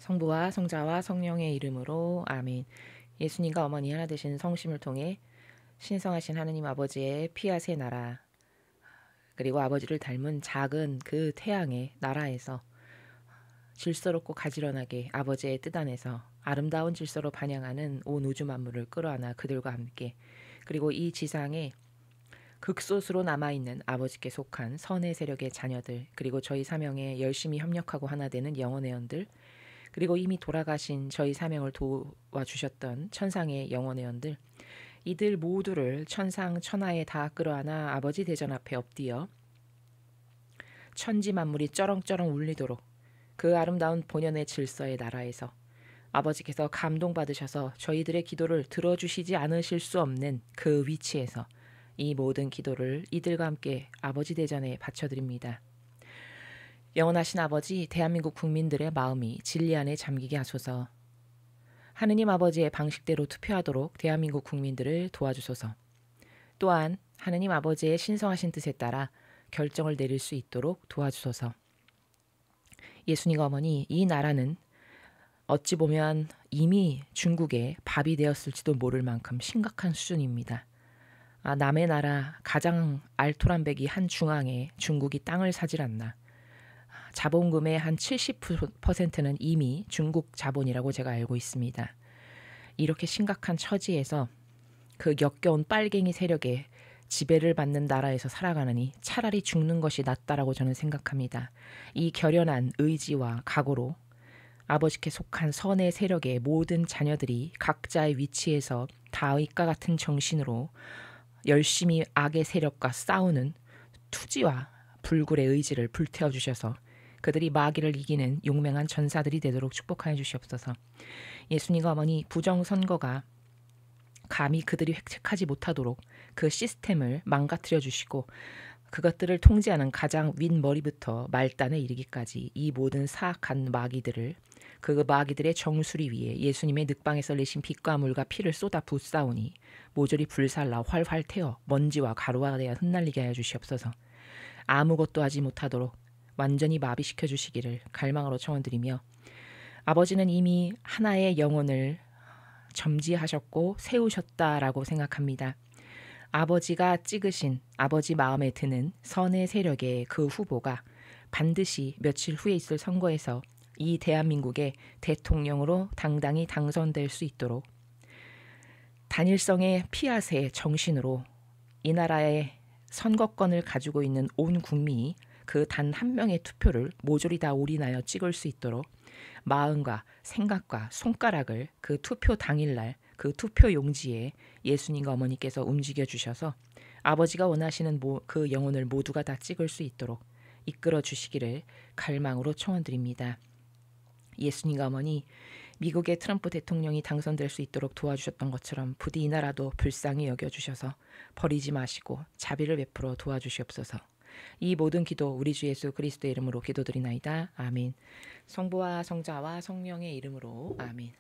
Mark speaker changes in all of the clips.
Speaker 1: 성부와 성자와 성령의 이름으로 아멘. 예수님과 어머니 하나 되신 성심을 통해 신성하신 하느님 아버지의 피아세 나라, 그리고 아버지를 닮은 작은 그 태양의 나라에서 질서롭고 가지런하게 아버지의 뜻 안에서 아름다운 질서로 반영하는 온 우주 만물을 끌어안아 그들과 함께, 그리고 이 지상에 극소수로 남아있는 아버지께 속한 선의 세력의 자녀들, 그리고 저희 사명에 열심히 협력하고 하나 되는 영혼의 영들, 그리고 이미 돌아가신 저희 사명을 도와주셨던 천상의 영혼의 영들, 이들 모두를 천상 천하에 다 끌어안아 아버지 대전 앞에 엎드려 천지 만물이 쩌렁쩌렁 울리도록 그 아름다운 본연의 질서의 나라에서 아버지께서 감동받으셔서 저희들의 기도를 들어주시지 않으실 수 없는 그 위치에서 이 모든 기도를 이들과 함께 아버지 대전에 바쳐드립니다. 영원하신 아버지, 대한민국 국민들의 마음이 진리 안에 잠기게 하소서. 하느님 아버지의 방식대로 투표하도록 대한민국 국민들을 도와주소서. 또한 하느님 아버지의 신성하신 뜻에 따라 결정을 내릴 수 있도록 도와주소서. 예수님 어머니, 이 나라는 어찌 보면 이미 중국의 밥이 되었을지도 모를 만큼 심각한 수준입니다. 남의 나라 가장 알토란배기 한 중앙에 중국이 땅을 사질 않나. 자본금의 한 70%는 이미 중국 자본이라고 제가 알고 있습니다. 이렇게 심각한 처지에서 그 역겨운 빨갱이 세력에 지배를 받는 나라에서 살아가느니 차라리 죽는 것이 낫다라고 저는 생각합니다. 이 결연한 의지와 각오로 아버지께 속한 선의 세력의 모든 자녀들이 각자의 위치에서 다윗과 같은 정신으로 열심히 악의 세력과 싸우는 투지와 불굴의 의지를 불태워 주셔서 그들이 마귀를 이기는 용맹한 전사들이 되도록 축복하여 주시옵소서. 예수님과 어머니, 부정선거가 감히 그들이 획책하지 못하도록 그 시스템을 망가뜨려 주시고 그것들을 통제하는 가장 윗머리부터 말단에 이르기까지 이 모든 사악한 마귀들을, 그 마귀들의 정수리 위에 예수님의 늑방에서 내신 빛과 물과 피를 쏟아 부싸우니 모조리 불살라 활활 태워 먼지와 가루가 되어 흩날리게 하여 주시옵소서. 아무것도 하지 못하도록 완전히 마비시켜 주시기를 갈망으로 청원드리며, 아버지는 이미 하나의 영혼을 점지하셨고 세우셨다라고 생각합니다. 아버지가 찍으신, 아버지 마음에 드는 선의 세력의 그 후보가 반드시 며칠 후에 있을 선거에서 이 대한민국의 대통령으로 당당히 당선될 수 있도록 단일성의 피아세 정신으로 이 나라의 선거권을 가지고 있는 온 국민이 그 단 한 명의 투표를 모조리 다 올인하여 찍을 수 있도록 마음과 생각과 손가락을 그 투표 당일날 그 투표 용지에 예수님과 어머니께서 움직여 주셔서 아버지가 원하시는 그 영혼을 모두가 다 찍을 수 있도록 이끌어 주시기를 갈망으로 청원드립니다. 예수님과 어머니, 미국의 트럼프 대통령이 당선될 수 있도록 도와주셨던 것처럼 부디 이 나라도 불쌍히 여겨주셔서 버리지 마시고 자비를 베풀어 도와주시옵소서. 이 모든 기도 우리 주 예수 그리스도의 이름으로 기도드리나이다. 아멘. 성부와 성자와 성령의 이름으로 아멘.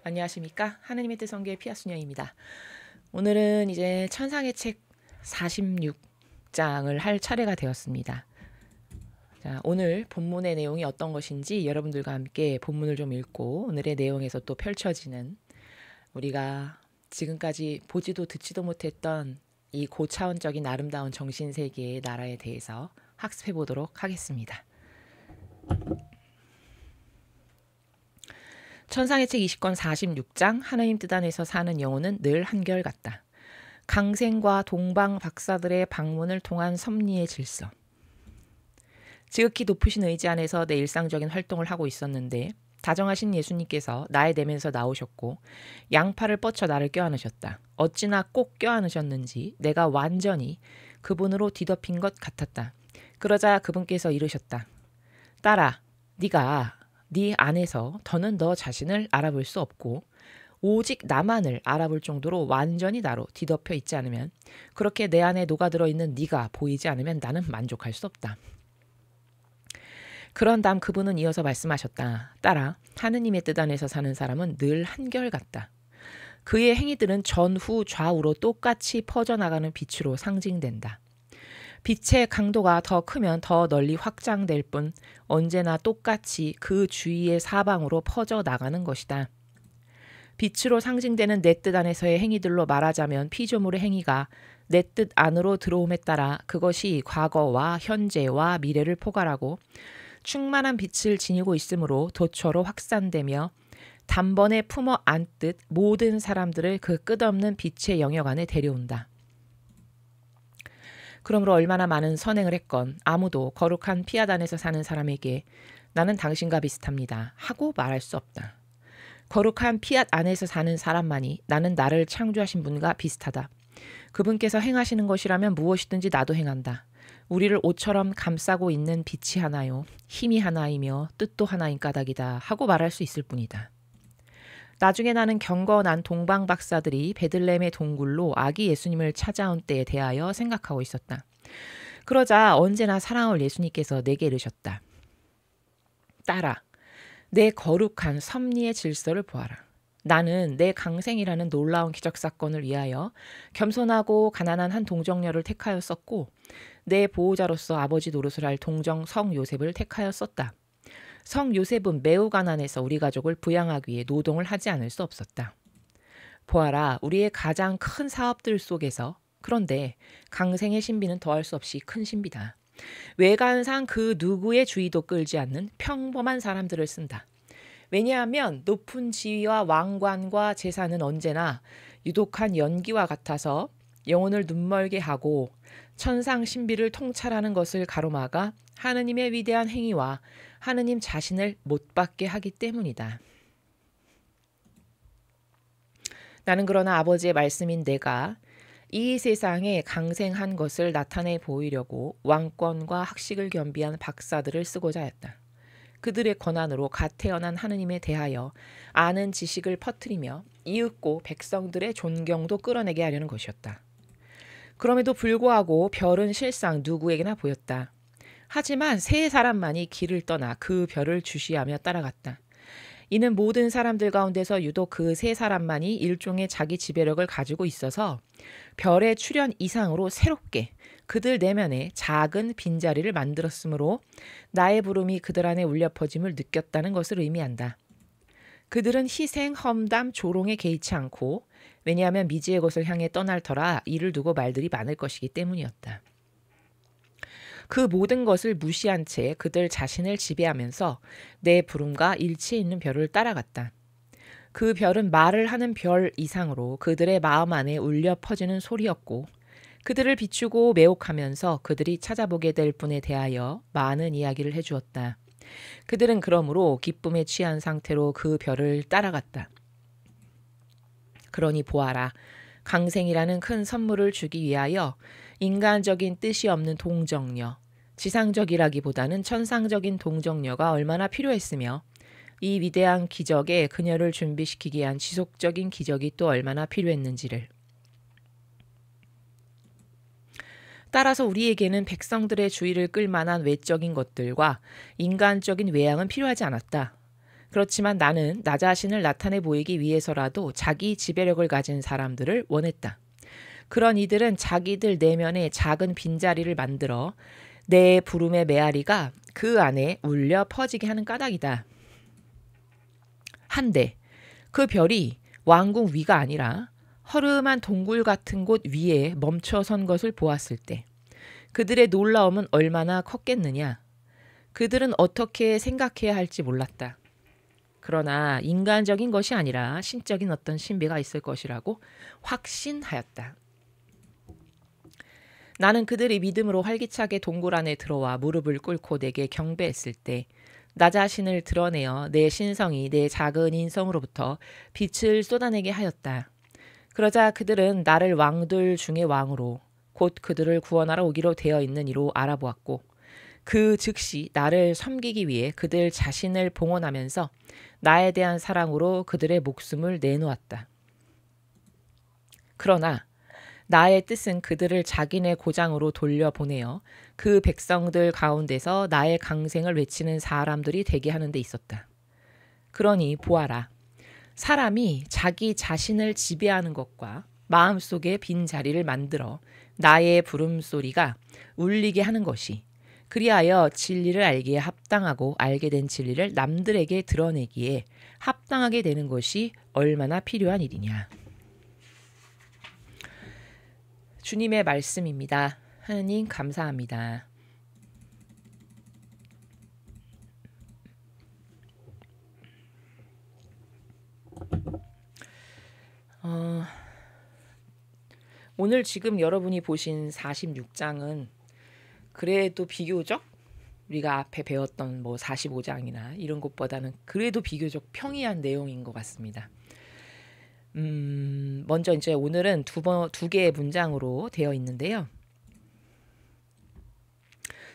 Speaker 1: 안녕하십니까? 하느님의 뜻 성교의 피아수녀입니다. 오늘은 이제 천상의 책 46장을 할 차례가 되었습니다. 자, 오늘 본문의 내용이 어떤 것인지 여러분들과 함께 본문을 좀 읽고 오늘의 내용에서 또 펼쳐지는 우리가 지금까지 보지도 듣지도 못했던 이 고차원적인 아름다운 정신세계의 나라에 대해서 학습해 보도록 하겠습니다. 천상의 책 20권 46장, 하나님 뜻 안에서 사는 영혼은 늘 한결같다. 강생과 동방 박사들의 방문을 통한 섭리의 질서. 지극히 높으신 의지 안에서 내 일상적인 활동을 하고 있었는데 다정하신 예수님께서 나의 내면에서 나오셨고 양팔을 뻗쳐 나를 껴안으셨다. 어찌나 꼭 껴안으셨는지 내가 완전히 그분으로 뒤덮인 것 같았다. 그러자 그분께서 이르셨다. 딸아, 네가 네 안에서 더는 너 자신을 알아볼 수 없고 오직 나만을 알아볼 정도로 완전히 나로 뒤덮여 있지 않으면, 그렇게 내 안에 녹아들어 있는 네가 보이지 않으면 나는 만족할 수 없다. 그런 다음 그분은 이어서 말씀하셨다. 딸아, 하느님의 뜻 안에서 사는 사람은 늘 한결같다. 그의 행위들은 전후 좌우로 똑같이 퍼져나가는 빛으로 상징된다. 빛의 강도가 더 크면 더 널리 확장될 뿐 언제나 똑같이 그 주위의 사방으로 퍼져 나가는 것이다. 빛으로 상징되는 내 뜻 안에서의 행위들로 말하자면 피조물의 행위가 내 뜻 안으로 들어옴에 따라 그것이 과거와 현재와 미래를 포괄하고 충만한 빛을 지니고 있으므로 도처로 확산되며 단번에 품어 안듯 모든 사람들을 그 끝없는 빛의 영역 안에 데려온다. 그러므로 얼마나 많은 선행을 했건 아무도 거룩한 피앗 안에서 사는 사람에게 나는 당신과 비슷합니다 하고 말할 수 없다. 거룩한 피앗 안에서 사는 사람만이 나는 나를 창조하신 분과 비슷하다. 그분께서 행하시는 것이라면 무엇이든지 나도 행한다. 우리를 옷처럼 감싸고 있는 빛이 하나요. 힘이 하나이며 뜻도 하나인 까닭이다 하고 말할 수 있을 뿐이다. 나중에 나는 경건한 동방 박사들이 베들레헴의 동굴로 아기 예수님을 찾아온 때에 대하여 생각하고 있었다. 그러자 언제나 사랑할 예수님께서 내게 이르셨다. 딸아, 내 거룩한 섭리의 질서를 보아라. 나는 내 강생이라는 놀라운 기적사건을 위하여 겸손하고 가난한 한 동정녀를 택하였었고 내 보호자로서 아버지 노릇을 할 동정 성 요셉을 택하였었다. 성 요셉은 매우 가난해서 우리 가족을 부양하기 위해 노동을 하지 않을 수 없었다. 보아라, 우리의 가장 큰 사업들 속에서 그런데 강생의 신비는 더할 수 없이 큰 신비다. 외관상 그 누구의 주의도 끌지 않는 평범한 사람들을 쓴다. 왜냐하면 높은 지위와 왕관과 재산은 언제나 유독한 연기와 같아서 영혼을 눈멀게 하고 천상 신비를 통찰하는 것을 가로막아 하느님의 위대한 행위와 하느님 자신을 못 받게 하기 때문이다. 나는 그러나 아버지의 말씀인 내가 이 세상에 강생한 것을 나타내 보이려고 왕권과 학식을 겸비한 박사들을 쓰고자 했다. 그들의 권한으로 갓 태어난 하느님에 대하여 아는 지식을 퍼뜨리며 이윽고 백성들의 존경도 끌어내게 하려는 것이었다. 그럼에도 불구하고 별은 실상 누구에게나 보였다. 하지만 세 사람만이 길을 떠나 그 별을 주시하며 따라갔다. 이는 모든 사람들 가운데서 유독 그 세 사람만이 일종의 자기 지배력을 가지고 있어서 별의 출현 이상으로 새롭게 그들 내면에 작은 빈자리를 만들었으므로 나의 부름이 그들 안에 울려 퍼짐을 느꼈다는 것을 의미한다. 그들은 희생, 험담, 조롱에 개의치 않고 왜냐하면 미지의 곳을 향해 떠날 터라 이를 두고 말들이 많을 것이기 때문이었다. 그 모든 것을 무시한 채 그들 자신을 지배하면서 내 부름과 일치해 있는 별을 따라갔다. 그 별은 말을 하는 별 이상으로 그들의 마음 안에 울려 퍼지는 소리였고 그들을 비추고 매혹하면서 그들이 찾아보게 될 분에 대하여 많은 이야기를 해주었다. 그들은 그러므로 기쁨에 취한 상태로 그 별을 따라갔다. 그러니 보아라, 강생이라는 큰 선물을 주기 위하여 인간적인 뜻이 없는 동정녀, 지상적이라기보다는 천상적인 동정녀가 얼마나 필요했으며 이 위대한 기적에 그녀를 준비시키기 위한 지속적인 기적이 또 얼마나 필요했는지를. 따라서 우리에게는 백성들의 주의를 끌만한 외적인 것들과 인간적인 외양은 필요하지 않았다. 그렇지만 나는 나 자신을 나타내 보이기 위해서라도 자기 지배력을 가진 사람들을 원했다. 그런 이들은 자기들 내면에 작은 빈자리를 만들어 내 부름의 메아리가 그 안에 울려 퍼지게 하는 까닭이다. 한데 그 별이 왕궁 위가 아니라 허름한 동굴 같은 곳 위에 멈춰선 것을 보았을 때 그들의 놀라움은 얼마나 컸겠느냐. 그들은 어떻게 생각해야 할지 몰랐다. 그러나 인간적인 것이 아니라 신적인 어떤 신비가 있을 것이라고 확신하였다. 나는 그들이 믿음으로 활기차게 동굴 안에 들어와 무릎을 꿇고 내게 경배했을 때 나 자신을 드러내어 내 신성이 내 작은 인성으로부터 빛을 쏟아내게 하였다. 그러자 그들은 나를 왕들 중의 왕으로 곧 그들을 구원하러 오기로 되어 있는 이로 알아보았고 그 즉시 나를 섬기기 위해 그들 자신을 봉헌하면서 나에 대한 사랑으로 그들의 목숨을 내놓았다. 그러나 나의 뜻은 그들을 자기네 고장으로 돌려보내어 그 백성들 가운데서 나의 강생을 외치는 사람들이 되게 하는 데 있었다. 그러니 보아라. 사람이 자기 자신을 지배하는 것과 마음속에 빈 자리를 만들어 나의 부름소리가 울리게 하는 것이 그리하여 진리를 알기에 합당하고 알게 된 진리를 남들에게 드러내기에 합당하게 되는 것이 얼마나 필요한 일이냐. 주님의 말씀입니다. 하느님 감사합니다. 오늘 지금 여러분이 보신 46장은 그래도 비교적 우리가 앞에 배웠던 뭐 45장이나 이런 것보다는 그래도 비교적 평이한 내용인 것 같습니다. 먼저 이제 오늘은 두 개의 문장으로 되어 있는데요.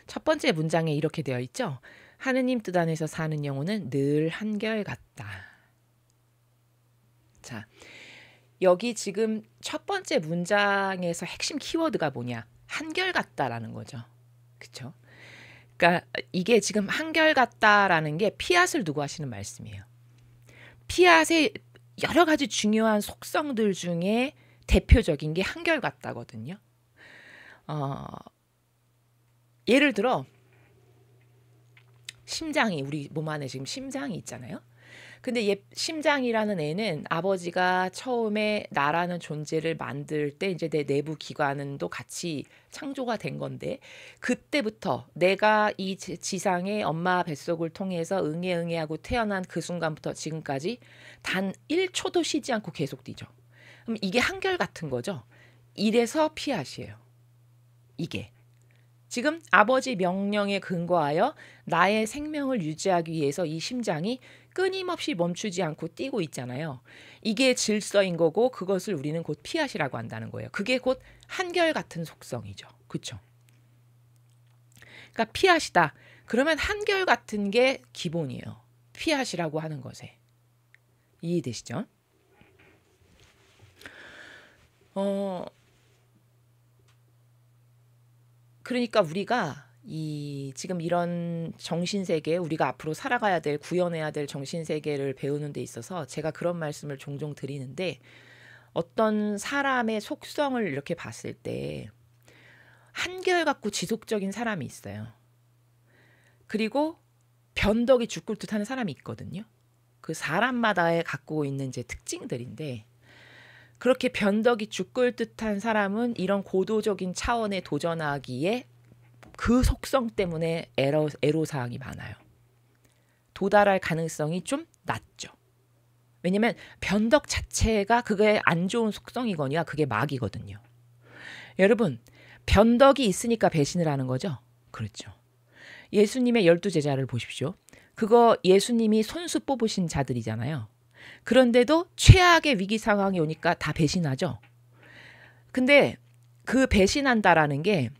Speaker 1: 첫 번째 문장에 이렇게 되어 있죠. 하느님 뜻 안에서 사는 영혼은 늘 한결같다. 자, 여기 지금 첫 번째 문장에서 핵심 키워드가 뭐냐? 한결같다라는 거죠. 그렇죠? 그러니까 이게 지금 한결같다라는 게 피앗을 두고 하시는 말씀이에요. 피앗의 여러 가지 중요한 속성들 중에 대표적인 게 한결같다거든요. 예를 들어 심장이 우리 몸 안에 지금 심장이 있잖아요. 근데 심장이라는 애는 아버지가 처음에 나라는 존재를 만들 때 이제 내 내부 기관도 같이 창조가 된 건데 그때부터 내가 이 지상에 엄마 뱃속을 통해서 응애하고 태어난 그 순간부터 지금까지 단 1초도 쉬지 않고 계속 뛰죠. 그럼 이게 한결같은 거죠. 이래서 피앗이에요. 이게. 지금 아버지 명령에 근거하여 나의 생명을 유지하기 위해서 이 심장이 끊임없이 멈추지 않고 뛰고 있잖아요. 이게 질서인 거고 그것을 우리는 곧 피앗이라고 한다는 거예요. 그게 곧 한결같은 속성이죠. 그렇죠? 그러니까 피앗이다. 그러면 한결같은 게 기본이에요. 피앗이라고 하는 것에. 이해되시죠? 그러니까 우리가 지금 이런 정신세계 우리가 앞으로 살아가야 될 구현해야 될 정신세계를 배우는 데 있어서 제가 그런 말씀을 종종 드리는데 어떤 사람의 속성을 이렇게 봤을 때 한결같고 지속적인 사람이 있어요. 그리고 변덕이 죽을 듯하는 사람이 있거든요. 그 사람마다의 갖고 있는 이제 특징들인데 그렇게 변덕이 죽을 듯한 사람은 이런 고도적인 차원에 도전하기에 그 속성 때문에 애로사항이 많아요. 도달할 가능성이 좀 낮죠. 왜냐면 변덕 자체가 그게 안 좋은 속성이거니와 그게 막이거든요. 여러분 변덕이 있으니까 배신을 하는 거죠? 그렇죠. 예수님의 12제자를 보십시오. 그거 예수님이 손수 뽑으신 자들이잖아요. 그런데도 최악의 위기 상황이 오니까 다 배신하죠. 근데 그 배신한다라는 게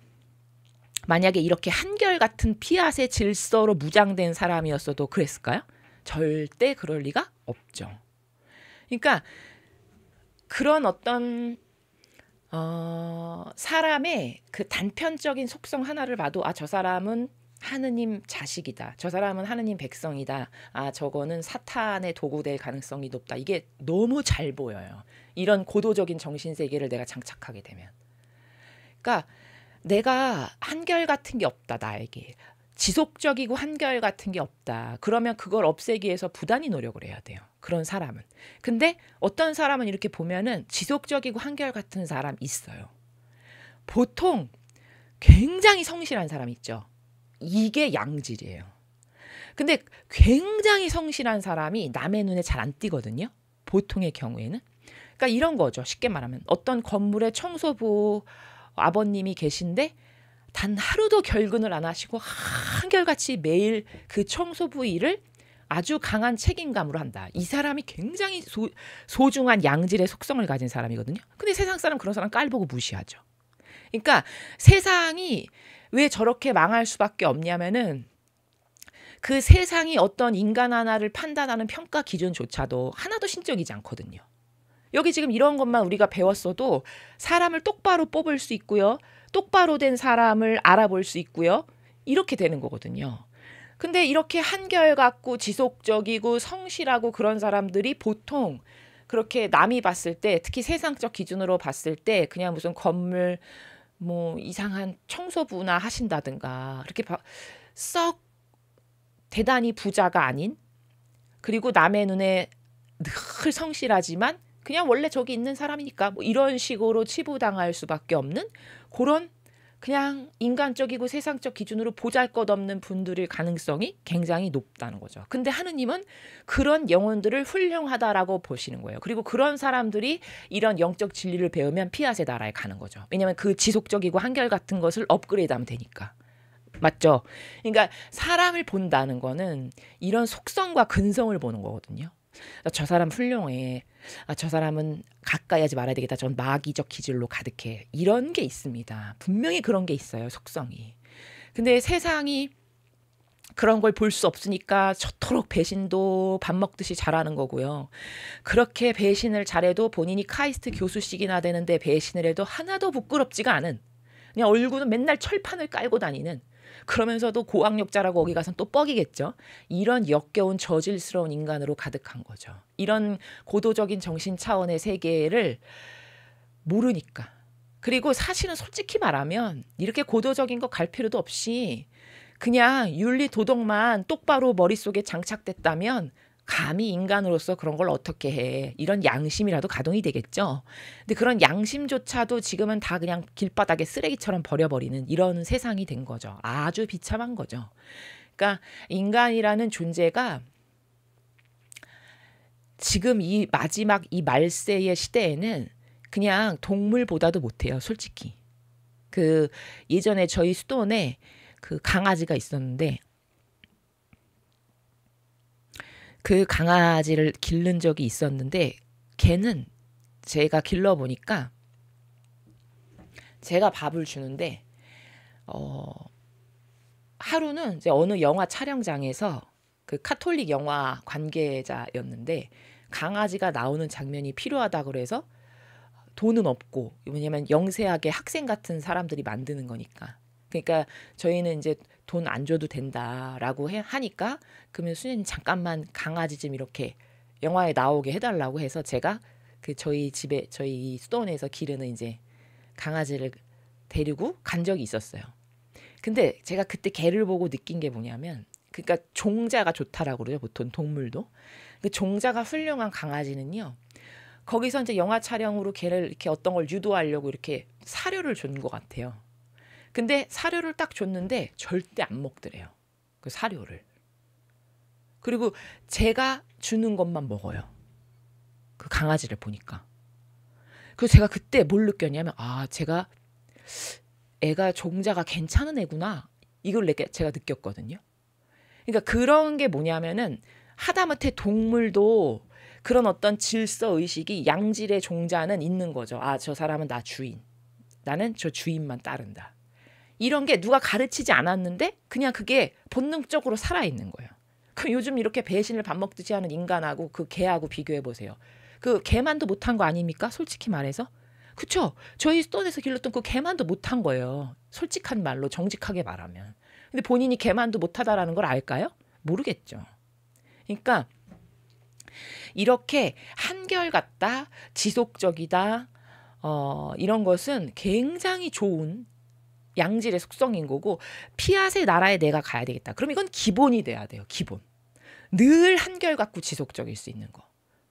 Speaker 1: 만약에 이렇게 한결같은 피앗의 질서로 무장된 사람이었어도 그랬을까요? 절대 그럴 리가 없죠. 그러니까 그런 어떤 사람의 그 단편적인 속성 하나를 봐도 아, 저 사람은 하느님 자식이다. 저 사람은 하느님 백성이다. 아, 저거는 사탄의 도구될 가능성이 높다. 이게 너무 잘 보여요. 이런 고도적인 정신세계를 내가 장착하게 되면. 그러니까 내가 한결같은 게 없다. 나에게. 지속적이고 한결같은 게 없다. 그러면 그걸 없애기 위해서 부단히 노력을 해야 돼요. 그런 사람은. 근데 어떤 사람은 이렇게 보면은 지속적이고 한결같은 사람 있어요. 보통 굉장히 성실한 사람 있죠. 이게 양질이에요. 근데 굉장히 성실한 사람이 남의 눈에 잘 안 띄거든요. 보통의 경우에는. 그러니까 이런 거죠. 쉽게 말하면 어떤 건물에 청소부 아버님이 계신데 단 하루도 결근을 안 하시고 한결같이 매일 그 청소부 일을 아주 강한 책임감으로 한다. 이 사람이 굉장히 소중한 양질의 속성을 가진 사람이거든요. 근데 세상 사람 그런 사람 깔보고 무시하죠. 그러니까 세상이 왜 저렇게 망할 수밖에 없냐면은 그 세상이 어떤 인간 하나를 판단하는 평가 기준조차도 하나도 신적이지 않거든요. 여기 지금 이런 것만 우리가 배웠어도 사람을 똑바로 뽑을 수 있고요. 똑바로 된 사람을 알아볼 수 있고요. 이렇게 되는 거거든요. 근데 이렇게 한결같고 지속적이고 성실하고 그런 사람들이 보통 그렇게 남이 봤을 때 특히 세상적 기준으로 봤을 때 그냥 무슨 건물 뭐 이상한 청소부나 하신다든가 이렇게 썩 대단히 부자가 아닌, 그리고 남의 눈에 늘 성실하지만 그냥 원래 저기 있는 사람이니까 뭐 이런 식으로 치부당할 수밖에 없는 그런 그냥 인간적이고 세상적 기준으로 보잘것없는 분들일 가능성이 굉장히 높다는 거죠. 근데 하느님은 그런 영혼들을 훌륭하다라고 보시는 거예요. 그리고 그런 사람들이 이런 영적 진리를 배우면 피앗의 나라에 가는 거죠. 왜냐하면 그 지속적이고 한결같은 것을 업그레이드하면 되니까. 맞죠? 그러니까 사람을 본다는 거는 이런 속성과 근성을 보는 거거든요. 저 사람 훌륭해. 저 사람은 가까이 하지 말아야 되겠다. 전 마귀적 기질로 가득해. 이런 게 있습니다. 분명히 그런 게 있어요. 속성이. 근데 세상이 그런 걸 볼 수 없으니까 저토록 배신도 밥 먹듯이 잘하는 거고요. 그렇게 배신을 잘해도 본인이 카이스트 교수식이나 되는데 배신을 해도 하나도 부끄럽지가 않은, 그냥 얼굴은 맨날 철판을 깔고 다니는, 그러면서도 고학력자라고 거기 가서는 또 뻑이겠죠. 이런 역겨운 저질스러운 인간으로 가득한 거죠. 이런 고도적인 정신 차원의 세계를 모르니까. 그리고 사실은 솔직히 말하면 이렇게 고도적인 거 갈 필요도 없이 그냥 윤리 도덕만 똑바로 머릿속에 장착됐다면 감히 인간으로서 그런 걸 어떻게 해. 이런 양심이라도 가동이 되겠죠. 근데 그런 양심조차도 지금은 다 그냥 길바닥에 쓰레기처럼 버려버리는 이런 세상이 된 거죠. 아주 비참한 거죠. 그러니까 인간이라는 존재가 지금 이 마지막 이 말세의 시대에는 그냥 동물보다도 못해요. 솔직히. 그 예전에 저희 수도원에 그 강아지가 있었는데 그 강아지를 기른 적이 있었는데 걔는 제가 길러보니까 제가 밥을 주는데 하루는 이제 어느 영화 촬영장에서 그 카톨릭 영화 관계자였는데 강아지가 나오는 장면이 필요하다 그래서 돈은 없고, 왜냐면 영세하게 학생 같은 사람들이 만드는 거니까. 그러니까 저희는 이제 돈 안 줘도 된다라고 하니까 그러면 수녀님 잠깐만 강아지 좀 이렇게 영화에 나오게 해달라고 해서 제가 그 저희 집에 저희 수도원에서 기르는 이제 강아지를 데리고 간 적이 있었어요. 근데 제가 그때 개를 보고 느낀 게 뭐냐면, 그러니까 종자가 좋다라고 그러죠. 보통 동물도. 그 종자가 훌륭한 강아지는요. 거기서 이제 영화 촬영으로 걔를 이렇게 어떤 걸 유도하려고 이렇게 사료를 준 것 같아요. 근데 사료를 딱 줬는데 절대 안 먹더래요. 그 사료를. 그리고 제가 주는 것만 먹어요. 그 강아지를 보니까. 그래서 제가 그때 뭘 느꼈냐면, 제가 애가 종자가 괜찮은 애구나. 이걸 제가 느꼈거든요. 그러니까 그런 게 뭐냐면은 하다못해 동물도 그런 어떤 질서 의식이 양질의 종자는 있는 거죠. 저 사람은 나 주인. 나는 저 주인만 따른다. 이런 게 누가 가르치지 않았는데 그냥 그게 본능적으로 살아있는 거예요. 그럼 요즘 이렇게 배신을 밥 먹듯이 하는 인간하고 그 개하고 비교해 보세요. 그 개만도 못한 거 아닙니까? 솔직히 말해서. 그쵸? 저희 수도원에서 길렀던 그 개만도 못한 거예요. 솔직한 말로 정직하게 말하면. 근데 본인이 개만도 못하다라는 걸 알까요? 모르겠죠. 그러니까 이렇게 한결같다, 지속적이다, 이런 것은 굉장히 좋은 양질의 속성인 거고, 피앗의 나라에 내가 가야 되겠다. 그럼 이건 기본이 돼야 돼요. 기본. 늘 한결같고 지속적일 수 있는 거.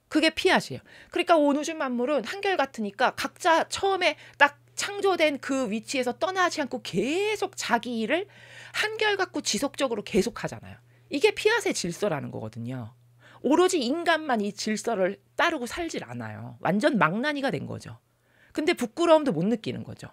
Speaker 1: 그게 피앗이에요. 그러니까 온 우주 만물은 한결같으니까 각자 처음에 딱 창조된 그 위치에서 떠나지 않고 계속 자기 일을 한결같고 지속적으로 계속 하잖아요. 이게 피앗의 질서라는 거거든요. 오로지 인간만 이 질서를 따르고 살질 않아요. 완전 망나니가 된 거죠. 근데 부끄러움도 못 느끼는 거죠.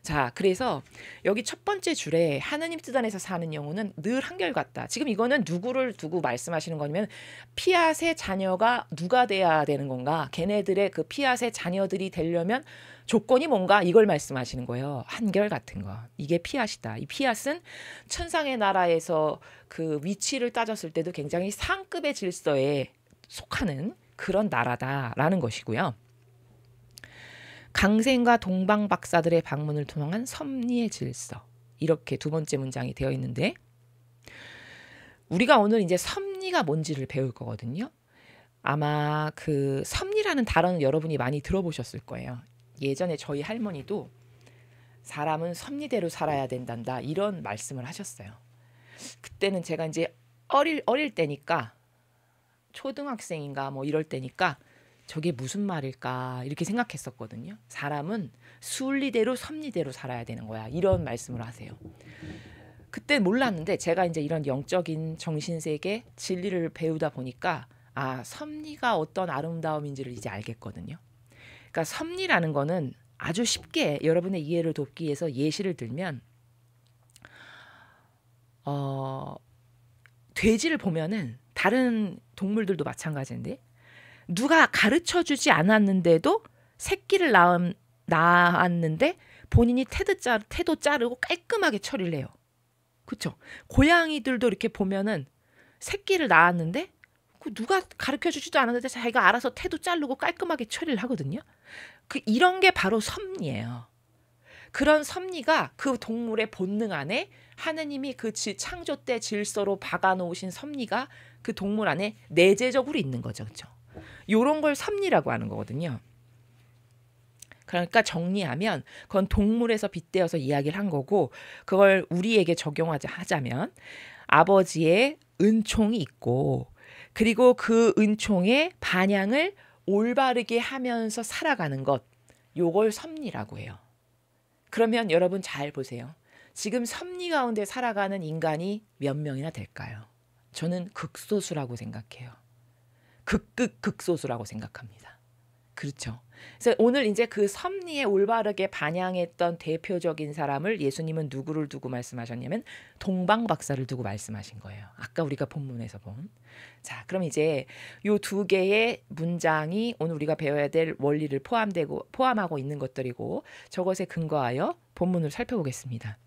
Speaker 1: 자, 그래서 여기 첫 번째 줄에 하느님 뜻 안에서 사는 영혼은 늘 한결같다. 지금 이거는 누구를 두고 말씀하시는 거냐면 피앗의 자녀가 누가 돼야 되는 건가? 걔네들의 그 피앗의 자녀들이 되려면 조건이 뭔가? 이걸 말씀하시는 거예요. 한결같은 거. 이게 피앗이다. 이 피앗은 천상의 나라에서 그 위치를 따졌을 때도 굉장히 상급의 질서에 속하는 그런 나라다라는 것이고요. 강생과 동방 박사들의 방문을 통한 섭리의 질서. 이렇게 두 번째 문장이 되어 있는데, 우리가 오늘 이제 섭리가 뭔지를 배울 거거든요. 아마 그 섭리라는 단어는 여러분이 많이 들어보셨을 거예요. 예전에 저희 할머니도 사람은 섭리대로 살아야 된단다. 이런 말씀을 하셨어요. 그때는 제가 이제 어릴 때니까 초등학생인가 뭐 이럴 때니까 저게 무슨 말일까 이렇게 생각했었거든요. 사람은 순리대로 섭리대로 살아야 되는 거야. 이런 말씀을 하세요. 그때 몰랐는데 제가 이제 이런 영적인 정신세계 진리를 배우다 보니까 섭리가 어떤 아름다움인지를 이제 알겠거든요. 그러니까 섭리라는 거는 아주 쉽게 여러분의 이해를 돕기 위해서 예시를 들면 돼지를 보면은 다른 동물들도 마찬가지인데 누가 가르쳐주지 않았는데도 새끼를 낳았는데 본인이 태도 자르고 깔끔하게 처리를 해요. 그렇죠? 고양이들도 이렇게 보면은 새끼를 낳았는데 누가 가르쳐주지도 않았는데 자기가 알아서 태도 자르고 깔끔하게 처리를 하거든요. 이런 게 바로 섭리예요. 그런 섭리가 그 동물의 본능 안에 하느님이 그 창조 때 질서로 박아놓으신 섭리가 그 동물 안에 내재적으로 있는 거죠. 그렇죠? 요런 걸 섭리라고 하는 거거든요. 그러니까 정리하면 그건 동물에서 빗대어서 이야기를 한 거고 그걸 우리에게 적용하자면 아버지의 은총이 있고 그리고 그 은총의 반향을 올바르게 하면서 살아가는 것 요걸 섭리라고 해요. 그러면 여러분 잘 보세요. 지금 섭리 가운데 살아가는 인간이 몇 명이나 될까요? 저는 극소수라고 생각해요. 극소수라고 생각합니다. 그렇죠. 그래서 오늘 이제 그 섭리에 올바르게 반향했던 대표적인 사람을 예수님은 누구를 두고 말씀하셨냐면 동방 박사를 두고 말씀하신 거예요. 아까 우리가 본문에서 본. 자, 그럼 이제 요 두 개의 문장이 오늘 우리가 배워야 될 원리를 포함하고 있는 것들이고 저것에 근거하여 본문을 살펴보겠습니다.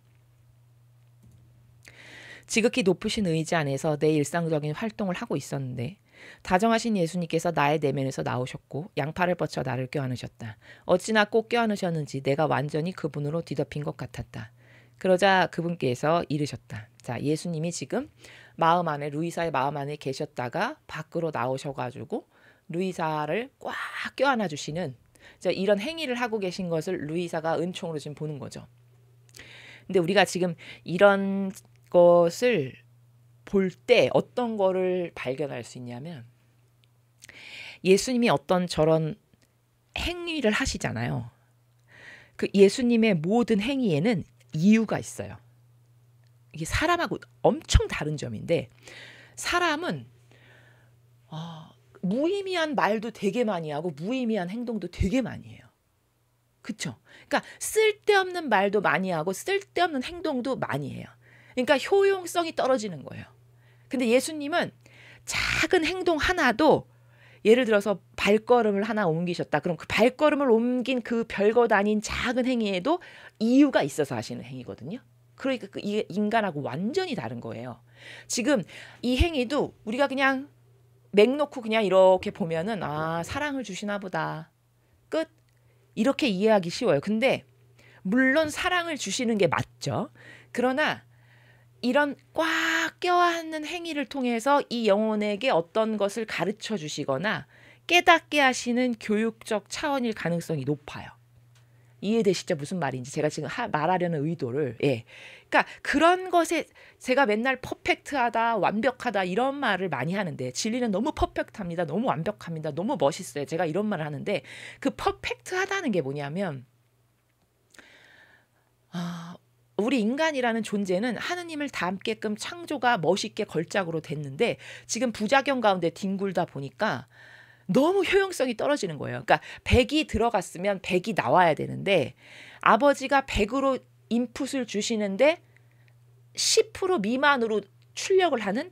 Speaker 1: 지극히 높으신 의지 안에서 내 일상적인 활동을 하고 있었는데 다정하신 예수님께서 나의 내면에서 나오셨고 양팔을 뻗쳐 나를 껴안으셨다. 어찌나 꼭 껴안으셨는지 내가 완전히 그분으로 뒤덮인 것 같았다. 그러자 그분께서 이르셨다. 자, 예수님이 지금 마음 안에 루이사의 마음 안에 계셨다가 밖으로 나오셔가지고 루이사를 꽉 껴안아 주시는 이런 행위를 하고 계신 것을 루이사가 은총으로 지금 보는 거죠. 근데 우리가 지금 이런 것을 볼 때 어떤 거를 발견할 수 있냐면 예수님이 어떤 저런 행위를 하시잖아요. 그 예수님의 모든 행위에는 이유가 있어요. 이게 사람하고 엄청 다른 점인데 사람은 무의미한 말도 되게 많이 하고 무의미한 행동도 되게 많이 해요. 그렇죠? 그러니까 쓸데없는 말도 많이 하고 쓸데없는 행동도 많이 해요. 그러니까 효용성이 떨어지는 거예요. 근데 예수님은 작은 행동 하나도 예를 들어서 발걸음을 하나 옮기셨다. 그럼 그 발걸음을 옮긴 그 별것 아닌 작은 행위에도 이유가 있어서 하시는 행위거든요. 그러니까 이게 인간하고 완전히 다른 거예요. 지금 이 행위도 우리가 그냥 맥 놓고 그냥 이렇게 보면은 사랑을 주시나 보다. 끝. 이렇게 이해하기 쉬워요. 근데 물론 사랑을 주시는 게 맞죠. 그러나 이런 꽉 껴안는 행위를 통해서 이 영혼에게 어떤 것을 가르쳐 주시거나 깨닫게 하시는 교육적 차원일 가능성이 높아요. 이해되시죠? 무슨 말인지 제가 지금 말하려는 의도를. 예. 그러니까 그런 것에 제가 맨날 퍼펙트하다, 완벽하다 이런 말을 많이 하는데 진리는 너무 퍼펙트합니다. 너무 완벽합니다. 너무 멋있어요. 제가 이런 말을 하는데 그 퍼펙트하다는 게 뭐냐면 우리 인간이라는 존재는 하느님을 닮게끔 창조가 멋있게 걸작으로 됐는데 지금 부작용 가운데 뒹굴다 보니까 너무 효용성이 떨어지는 거예요. 그러니까 100이 들어갔으면 100이 나와야 되는데 아버지가 100으로 인풋을 주시는데 10% 미만으로 출력을 하는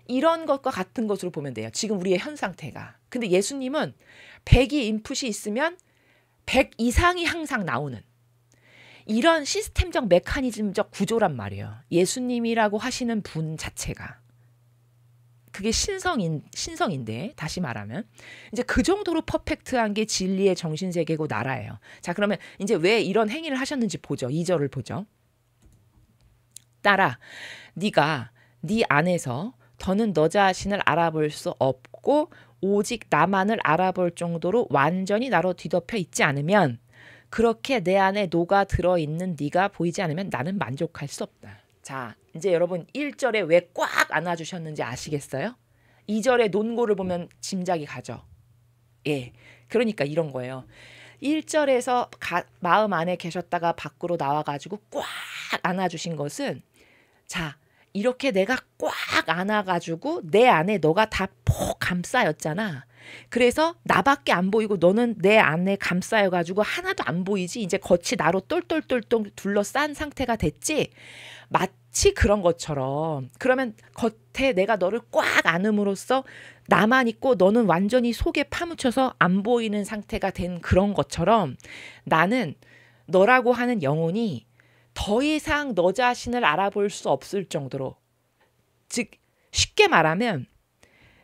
Speaker 1: 이런 것과 같은 것으로 보면 돼요. 지금 우리의 현 상태가. 근데 예수님은 100이 인풋이 있으면 100 이상이 항상 나오는 이런 시스템적 메커니즘적 구조란 말이에요. 예수님이라고 하시는 분 자체가. 그게 신성인데 다시 말하면 이제 그 정도로 퍼펙트한 게 진리의 정신세계고 나라예요. 자, 그러면 이제 왜 이런 행위를 하셨는지 보죠. 2절을 보죠. 딸아, 네가 네 안에서 더는 너 자신을 알아볼 수 없고 오직 나만을 알아볼 정도로 완전히 나로 뒤덮여 있지 않으면 그렇게 내 안에 녹아 들어있는 네가 보이지 않으면 나는 만족할 수 없다. 자, 이제 여러분 1절에 왜 꽉 안아주셨는지 아시겠어요? 2절의 논고를 보면 짐작이 가죠. 예, 그러니까 이런 거예요. 1절에서 마음 안에 계셨다가 밖으로 나와가지고 꽉 안아주신 것은, 자, 이렇게 내가 꽉 안아가지고 내 안에 너가 다 폭 감싸였잖아. 그래서 나밖에 안 보이고 너는 내 안에 감싸여가지고 하나도 안 보이지. 이제 겉이 나로 똘똘똘똘 둘러싼 상태가 됐지. 마치 그런 것처럼. 그러면 겉에 내가 너를 꽉 안음으로써 나만 있고 너는 완전히 속에 파묻혀서 안 보이는 상태가 된 그런 것처럼, 나는 너라고 하는 영혼이 더 이상 너 자신을 알아볼 수 없을 정도로, 즉 쉽게 말하면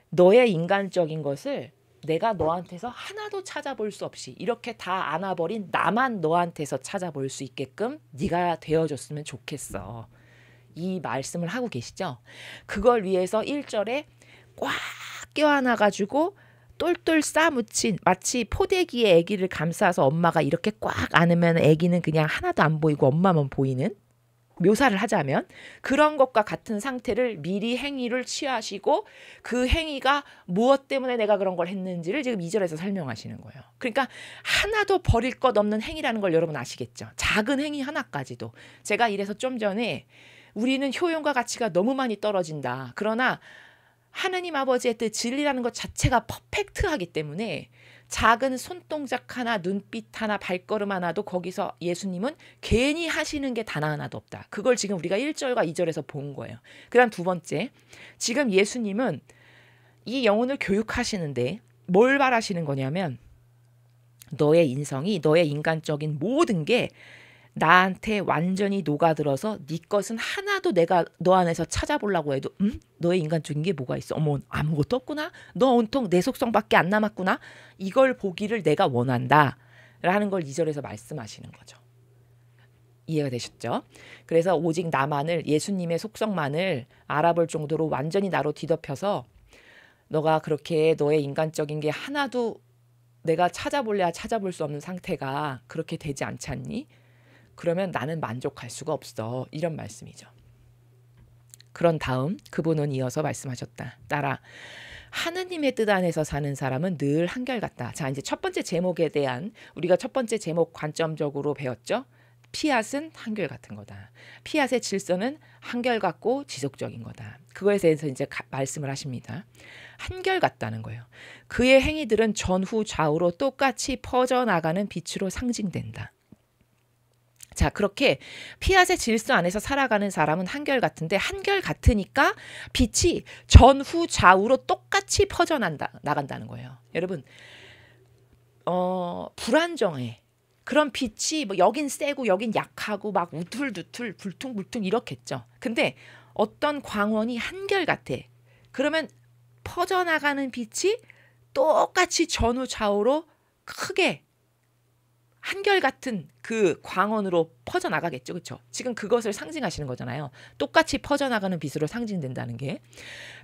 Speaker 1: 너의 인간적인 것을 내가 너한테서 하나도 찾아볼 수 없이 이렇게 다 안아버린 나만 너한테서 찾아볼 수 있게끔 네가 되어줬으면 좋겠어. 이 말씀을 하고 계시죠. 그걸 위해서 1절에 꽉 껴안아가지고 똘똘 싸묻힌, 마치 포대기에 아기를 감싸서 엄마가 이렇게 꽉 안으면 아기는 그냥 하나도 안 보이고 엄마만 보이는, 묘사를 하자면 그런 것과 같은 상태를 미리 행위를 취하시고, 그 행위가 무엇 때문에 내가 그런 걸 했는지를 지금 2절에서 설명하시는 거예요. 그러니까 하나도 버릴 것 없는 행위라는 걸 여러분 아시겠죠? 작은 행위 하나까지도. 제가 이래서 좀 전에 우리는 효용과 가치가 너무 많이 떨어진다. 그러나 하느님 아버지의 뜻, 진리라는 것 자체가 퍼펙트하기 때문에 작은 손동작 하나, 눈빛 하나, 발걸음 하나도 거기서 예수님은 괜히 하시는 게 단 하나도 없다. 그걸 지금 우리가 1절과 2절에서 본 거예요. 그 다음 두 번째, 지금 예수님은 이 영혼을 교육하시는데 뭘 바라시는 거냐면, 너의 인성이, 너의 인간적인 모든 게 나한테 완전히 녹아들어서 네 것은 하나도 내가 너 안에서 찾아보려고 해도 너의 인간적인 게 뭐가 있어? 어머, 아무것도 없구나? 너 온통 내 속성밖에 안 남았구나? 이걸 보기를 내가 원한다 라는 걸 2절에서 말씀하시는 거죠. 이해가 되셨죠? 그래서 오직 나만을, 예수님의 속성만을 알아볼 정도로 완전히 나로 뒤덮여서 너가 그렇게 너의 인간적인 게 하나도 내가 찾아볼래야 찾아볼 수 없는 상태가 그렇게 되지 않지 않니? 그러면 나는 만족할 수가 없어. 이런 말씀이죠. 그런 다음 그분은 이어서 말씀하셨다. 따라 하느님의 뜻 안에서 사는 사람은 늘 한결같다. 자, 이제 첫 번째 제목에 대한, 우리가 첫 번째 제목 관점적으로 배웠죠. 피앗은 한결같은 거다. 피앗의 질서는 한결같고 지속적인 거다. 그거에 대해서 이제 말씀을 하십니다. 한결같다는 거예요. 그의 행위들은 전후 좌우로 똑같이 퍼져나가는 빛으로 상징된다. 자, 그렇게 피앗의 질서 안에서 살아가는 사람은 한결같은데, 한결같으니까 빛이 전후 좌우로 똑같이 나간다는 거예요. 여러분, 불안정해. 그런 빛이 뭐 여긴 세고 여긴 약하고 막 우툴두툴 불퉁불퉁 이렇겠죠. 근데 어떤 광원이 한결같아. 그러면 퍼져나가는 빛이 똑같이 전후 좌우로 크게 한결같은 그 광원으로 퍼져나가겠죠. 그렇죠? 지금 그것을 상징하시는 거잖아요. 똑같이 퍼져나가는 빛으로 상징된다는 게,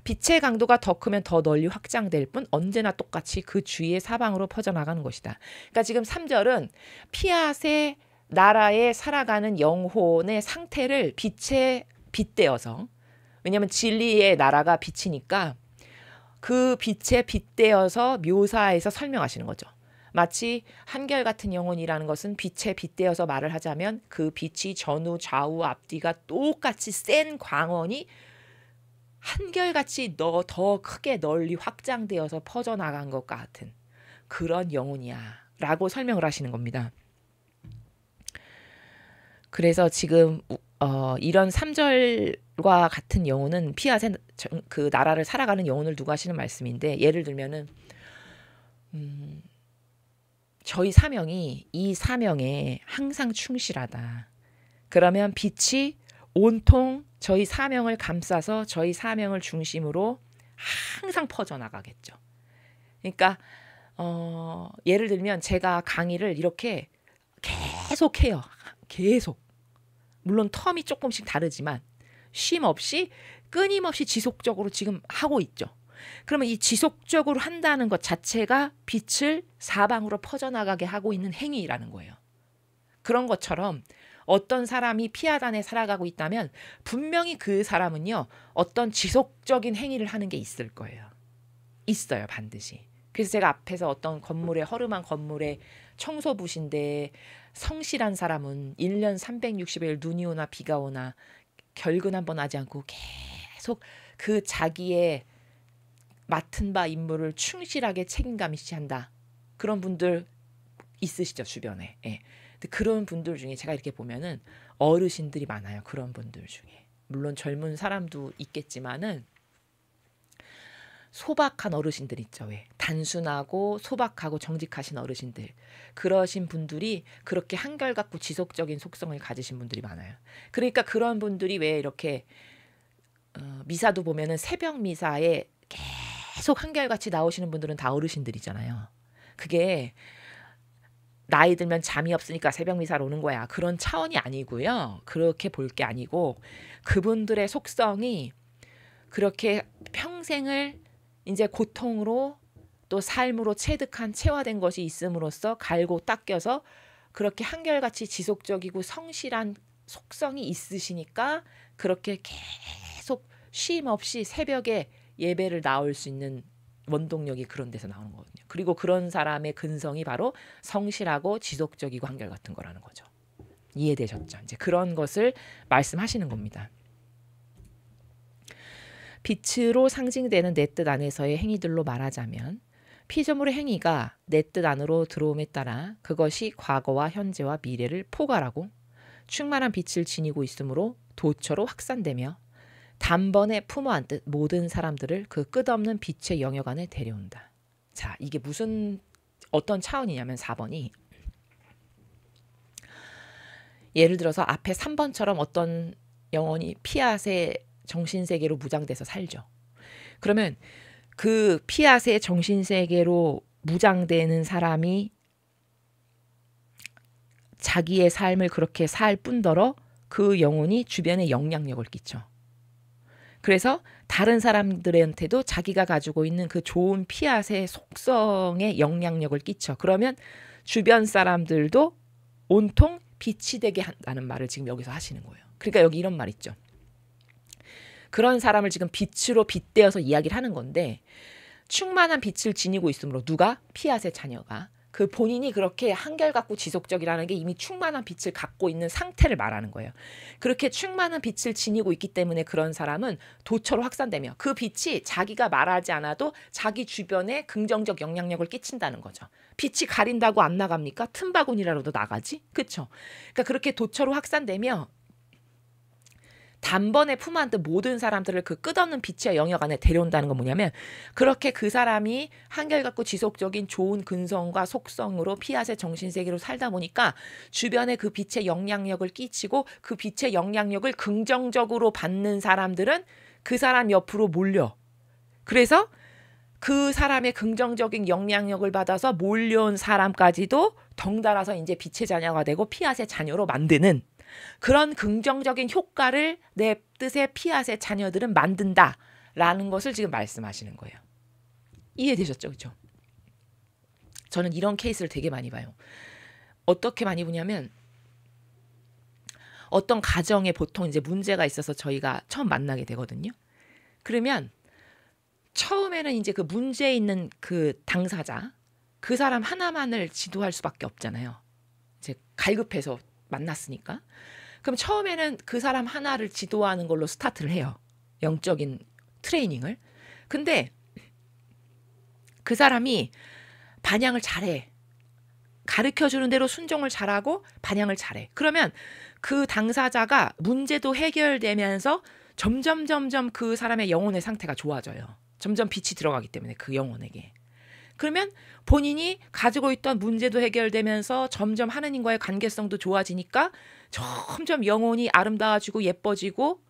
Speaker 1: 빛의 강도가 더 크면 더 널리 확장될 뿐 언제나 똑같이 그 주위의 사방으로 퍼져나가는 것이다. 그러니까 지금 3절은 피앗의 나라에 살아가는 영혼의 상태를 빛에 빗대어서, 왜냐하면 진리의 나라가 빛이니까 그 빛에 빗대어서 묘사해서 설명하시는 거죠. 마치 한결같은 영혼이라는 것은 빛에 빗대어서 말을 하자면 그 빛이 전후 좌우 앞뒤가 똑같이 센 광원이 한결같이 더 크게 널리 확장되어서 퍼져나간 것 같은 그런 영혼이야 라고 설명을 하시는 겁니다. 그래서 지금 이런 3절과 같은 영혼은 피앗의 그 나라를 살아가는 영혼을 두고 하시는 말씀인데, 예를 들면은 저희 사명이 이 사명에 항상 충실하다. 그러면 빛이 온통 저희 사명을 감싸서 저희 사명을 중심으로 항상 퍼져나가겠죠. 그러니까 예를 들면 제가 강의를 이렇게 계속 해요. 계속. 물론 텀이 조금씩 다르지만 쉼 없이 끊임없이 지속적으로 지금 하고 있죠. 그러면 이 지속적으로 한다는 것 자체가 빛을 사방으로 퍼져나가게 하고 있는 행위라는 거예요. 그런 것처럼 어떤 사람이 피하단에 살아가고 있다면 분명히 그 사람은요, 어떤 지속적인 행위를 하는 게 있을 거예요. 있어요, 반드시. 그래서 제가 앞에서 어떤 건물에, 허름한 건물에 청소부신데 성실한 사람은 1년 360일 눈이 오나 비가 오나 결근 한 번 하지 않고 계속 그 자기의 맡은 바 임무를 충실하게 책임감 있이 한다. 그런 분들 있으시죠, 주변에. 예. 근데 그런 분들 중에 제가 이렇게 보면은 어르신들이 많아요. 그런 분들 중에. 물론 젊은 사람도 있겠지만은 소박한 어르신들 있죠. 왜? 단순하고 소박하고 정직하신 어르신들. 그러신 분들이 그렇게 한결같고 지속적인 속성을 가지신 분들이 많아요. 그러니까 그런 분들이 왜 이렇게 미사도 보면은 새벽 미사에 계속 한결같이 나오시는 분들은 다 어르신들이잖아요. 그게 나이 들면 잠이 없으니까 새벽 미사로 오는 거야. 그런 차원이 아니고요. 그렇게 볼 게 아니고 그분들의 속성이 그렇게 평생을 이제 고통으로 또 삶으로 체득한 체화된 것이 있음으로써 갈고 닦여서 그렇게 한결같이 지속적이고 성실한 속성이 있으시니까 그렇게 계속 쉼 없이 새벽에 예배를 나올 수 있는 원동력이 그런 데서 나오는 거거든요. 그리고 그런 사람의 근성이 바로 성실하고 지속적이고 한결같은 거라는 거죠. 이해되셨죠? 이제 그런 것을 말씀하시는 겁니다. 빛으로 상징되는 내 뜻 안에서의 행위들로 말하자면 피조물의 행위가 내 뜻 안으로 들어옴에 따라 그것이 과거와 현재와 미래를 포괄하고 충만한 빛을 지니고 있으므로 도처로 확산되며 단번에 품어안듯 모든 사람들을 그 끝없는 빛의 영역 안에 데려온다. 자, 이게 무슨 어떤 차원이냐면 4번이 예를 들어서 앞에 3번처럼 어떤 영혼이 피앗의 정신세계로 무장돼서 살죠. 그러면 그 피앗의 정신세계로 무장되는 사람이 자기의 삶을 그렇게 살 뿐더러 그 영혼이 주변에 영향력을 끼쳐. 그래서 다른 사람들한테도 자기가 가지고 있는 그 좋은 피앗의 속성에 영향력을 끼쳐. 그러면 주변 사람들도 온통 빛이 되게 한다는 말을 지금 여기서 하시는 거예요. 그러니까 여기 이런 말 있죠. 그런 사람을 지금 빛으로 빗대어서 이야기를 하는 건데 충만한 빛을 지니고 있으므로 누가? 피앗의 자녀가. 그 본인이 그렇게 한결같고 지속적이라는 게 이미 충만한 빛을 갖고 있는 상태를 말하는 거예요. 그렇게 충만한 빛을 지니고 있기 때문에 그런 사람은 도처로 확산되며 그 빛이 자기가 말하지 않아도 자기 주변에 긍정적 영향력을 끼친다는 거죠. 빛이 가린다고 안 나갑니까? 틈바구니라도 나가지? 그렇죠? 그러니까 그렇게 도처로 확산되며 단번에 품어안듯 모든 사람들을 그 끝없는 빛의 영역 안에 데려온다는 건 뭐냐면 그렇게 그 사람이 한결같고 지속적인 좋은 근성과 속성으로 피앗의 정신세계로 살다 보니까 주변에 그 빛의 영향력을 끼치고 그 빛의 영향력을 긍정적으로 받는 사람들은 그 사람 옆으로 몰려. 그래서 그 사람의 긍정적인 영향력을 받아서 몰려온 사람까지도 덩달아서 이제 빛의 자녀가 되고 피앗의 자녀로 만드는 그런 긍정적인 효과를 내 뜻의 피앗의 자녀들은 만든다라는 것을 지금 말씀하시는 거예요. 이해되셨죠? 그렇죠? 저는 이런 케이스를 되게 많이 봐요. 어떻게 많이 보냐면 어떤 가정에 보통 이제 문제가 있어서 저희가 처음 만나게 되거든요. 그러면 처음에는 이제 그 문제 있는 그 당사자, 그 사람 하나만을 지도할 수밖에 없잖아요. 이제 갈급해서 만났으니까. 그럼 처음에는 그 사람 하나를 지도하는 걸로 스타트를 해요. 영적인 트레이닝을. 근데 그 사람이 반향을 잘해. 가르쳐주는 대로 순종을 잘하고 반향을 잘해. 그러면 그 당사자가 문제도 해결되면서 점점 그 사람의 영혼의 상태가 좋아져요. 점점 빛이 들어가기 때문에 그 영혼에게. 그러면 본인이 가지고 있던 문제도 해결되면서 점점 하느님과의 관계성도 좋아지니까 점점 영혼이 아름다워지고 예뻐지고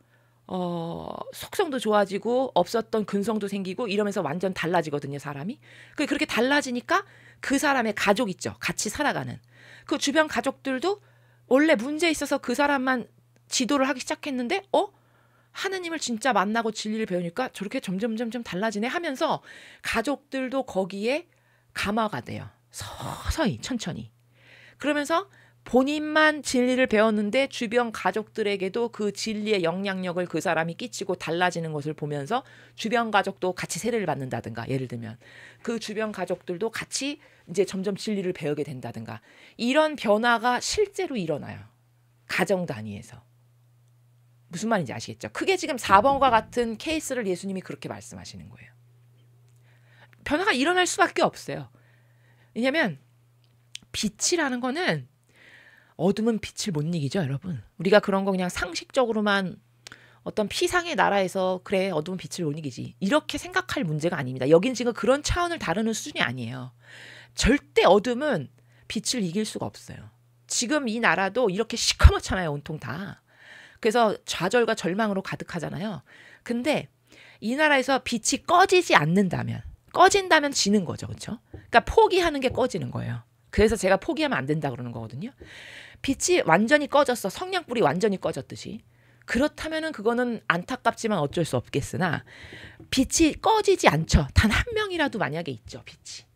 Speaker 1: 속성도 좋아지고 없었던 근성도 생기고 이러면서 완전 달라지거든요, 사람이. 그렇게 달라지니까 그 사람의 가족 있죠. 같이 살아가는. 그 주변 가족들도 원래 문제 있어서 그 사람만 지도를 하기 시작했는데 하느님을 진짜 만나고 진리를 배우니까 저렇게 점점 달라지네 하면서 가족들도 거기에 감화가 돼요. 서서히 천천히. 그러면서 본인만 진리를 배웠는데 주변 가족들에게도 그 진리의 영향력을 그 사람이 끼치고 달라지는 것을 보면서 주변 가족도 같이 세례를 받는다든가, 예를 들면 그 주변 가족들도 같이 이제 점점 진리를 배우게 된다든가, 이런 변화가 실제로 일어나요. 가정 단위에서. 무슨 말인지 아시겠죠? 그게 지금 4번과 같은 케이스를 예수님이 그렇게 말씀하시는 거예요. 변화가 일어날 수밖에 없어요. 왜냐하면 빛이라는 거는, 어둠은 빛을 못 이기죠, 여러분. 우리가 그런 거 그냥 상식적으로만 어떤 피상의 나라에서 그래 어둠은 빛을 못 이기지 이렇게 생각할 문제가 아닙니다. 여긴 지금 그런 차원을 다루는 수준이 아니에요. 절대 어둠은 빛을 이길 수가 없어요. 지금 이 나라도 이렇게 시커멓잖아요, 온통 다. 그래서 좌절과 절망으로 가득하잖아요. 근데 이 나라에서 빛이 꺼진다면 지는 거죠, 그렇죠? 그러니까 포기하는 게 꺼지는 거예요. 그래서 제가 포기하면 안 된다 그러는 거거든요. 빛이 완전히 꺼졌어. 성냥불이 완전히 꺼졌듯이. 그렇다면은 그거는 안타깝지만 어쩔 수 없겠으나, 빛이 꺼지지 않죠. 단 한 명이라도 만약에 있죠, 빛이.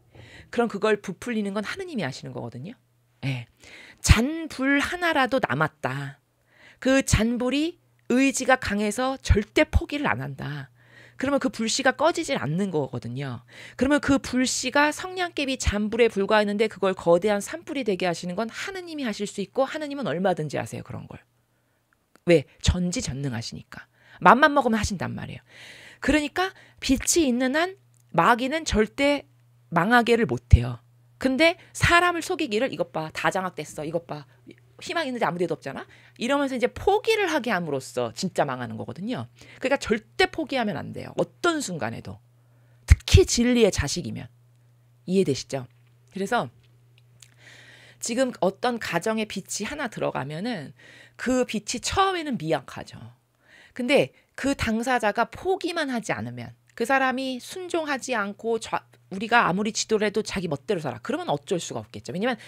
Speaker 1: 그럼 그걸 부풀리는 건 하느님이 하시는 거거든요. 예. 잔불 하나라도 남았다. 그 잔불이 의지가 강해서 절대 포기를 안 한다. 그러면 그 불씨가 꺼지질 않는 거거든요. 그러면 그 불씨가 성냥개비 잔불에 불과했는데 그걸 거대한 산불이 되게 하시는 건 하느님이 하실 수 있고, 하느님은 얼마든지 하세요, 그런 걸. 왜? 전지전능하시니까. 맘만 먹으면 하신단 말이에요. 그러니까 빛이 있는 한 마귀는 절대 망하게를 못해요. 근데 사람을 속이기를, 이것 봐, 다 장악됐어, 이것 봐, 희망 있는데 아무 데도 없잖아, 이러면서 이제 포기를 하게 함으로써 진짜 망하는 거거든요. 그러니까 절대 포기하면 안 돼요, 어떤 순간에도. 특히 진리의 자식이면. 이해되시죠? 그래서 지금 어떤 가정에 빛이 하나 들어가면은 그 빛이 처음에는 미약하죠. 근데 그 당사자가 포기만 하지 않으면, 그 사람이 순종하지 않고 우리가 아무리 지도를 해도 자기 멋대로 살아, 그러면 어쩔 수가 없겠죠. 왜냐하면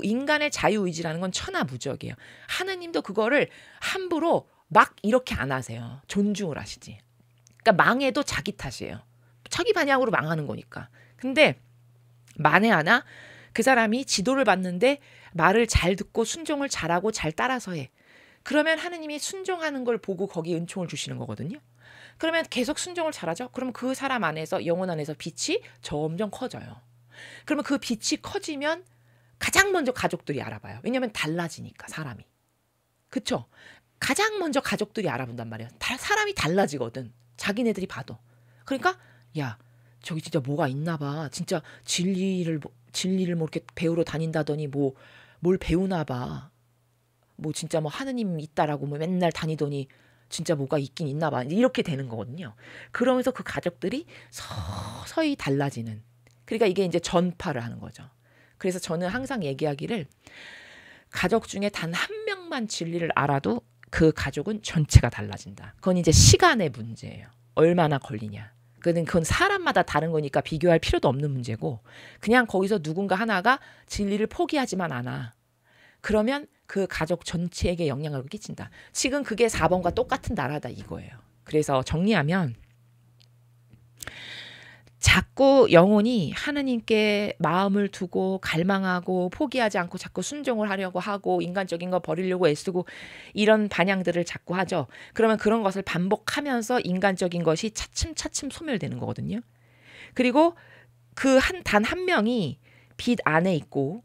Speaker 1: 인간의 자유의지라는 건 천하무적이에요. 하나님도 그거를 함부로 막 이렇게 안 하세요. 존중을 하시지. 그러니까 망해도 자기 탓이에요. 자기 반향으로 망하는 거니까. 근데 만에 하나 그 사람이 지도를 받는데 말을 잘 듣고 순종을 잘하고 잘 따라서 해. 그러면 하느님이 순종하는 걸 보고 거기 은총을 주시는 거거든요. 그러면 계속 순종을 잘하죠. 그럼 그 사람 안에서, 영혼 안에서 빛이 점점 커져요. 그러면 그 빛이 커지면 가장 먼저 가족들이 알아봐요. 왜냐하면 달라지니까, 사람이. 그쵸? 가장 먼저 가족들이 알아본단 말이에요. 사람이 달라지거든, 자기네들이 봐도. 그러니까 야, 저기 진짜 뭐가 있나 봐. 진짜 진리를 뭐 이렇게 배우러 다닌다더니 뭘 배우나 봐. 뭐 진짜 뭐 하느님 있다라고 뭐 맨날 다니더니 진짜 뭐가 있긴 있나 봐. 이렇게 되는 거거든요. 그러면서 그 가족들이 서서히 달라지는. 그러니까 이게 이제 전파를 하는 거죠. 그래서 저는 항상 얘기하기를, 가족 중에 단 한 명만 진리를 알아도 그 가족은 전체가 달라진다. 그건 이제 시간의 문제예요. 얼마나 걸리냐. 그건 사람마다 다른 거니까 비교할 필요도 없는 문제고, 그냥 거기서 누군가 하나가 진리를 포기하지만 않아. 그러면 그 가족 전체에게 영향을 끼친다. 지금 그게 4번과 똑같은 나라다 이거예요. 그래서 정리하면, 자꾸 영혼이 하느님께 마음을 두고 갈망하고 포기하지 않고 자꾸 순종을 하려고 하고 인간적인 거 버리려고 애쓰고 이런 반향들을 자꾸 하죠. 그러면 그런 것을 반복하면서 인간적인 것이 차츰차츰 소멸되는 거거든요. 그리고 그 단 한 명이 빛 안에 있고,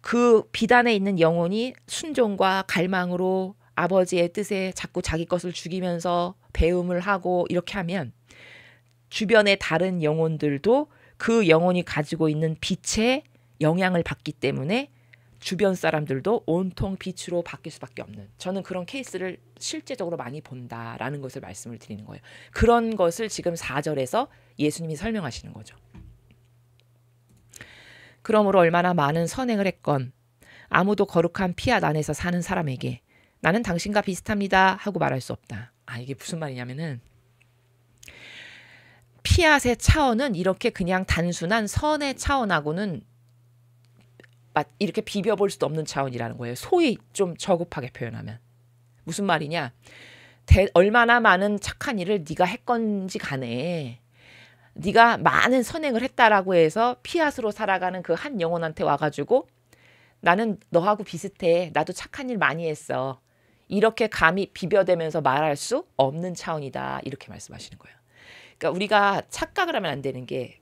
Speaker 1: 그 빛 안에 있는 영혼이 순종과 갈망으로 아버지의 뜻에 자꾸 자기 것을 죽이면서 배움을 하고 이렇게 하면, 주변의 다른 영혼들도 그 영혼이 가지고 있는 빛의 영향을 받기 때문에 주변 사람들도 온통 빛으로 바뀔 수밖에 없는, 저는 그런 케이스를 실제적으로 많이 본다라는 것을 말씀을 드리는 거예요. 그런 것을 지금 4절에서 예수님이 설명하시는 거죠. 그러므로 얼마나 많은 선행을 했건 아무도 거룩한 피앗 안에서 사는 사람에게 나는 당신과 비슷합니다 하고 말할 수 없다. 이게 무슨 말이냐면은, 피앗의 차원은 이렇게 그냥 단순한 선의 차원하고는 이렇게 비벼볼 수도 없는 차원이라는 거예요. 소위 좀 저급하게 표현하면. 무슨 말이냐, 얼마나 많은 착한 일을 네가 했건지 간에 네가 많은 선행을 했다라고 해서 피앗으로 살아가는 그 한 영혼한테 와가지고 나는 너하고 비슷해. 나도 착한 일 많이 했어. 이렇게 감히 비벼대면서 말할 수 없는 차원이다. 이렇게 말씀하시는 거예요. 그러니까 우리가 착각을 하면 안 되는 게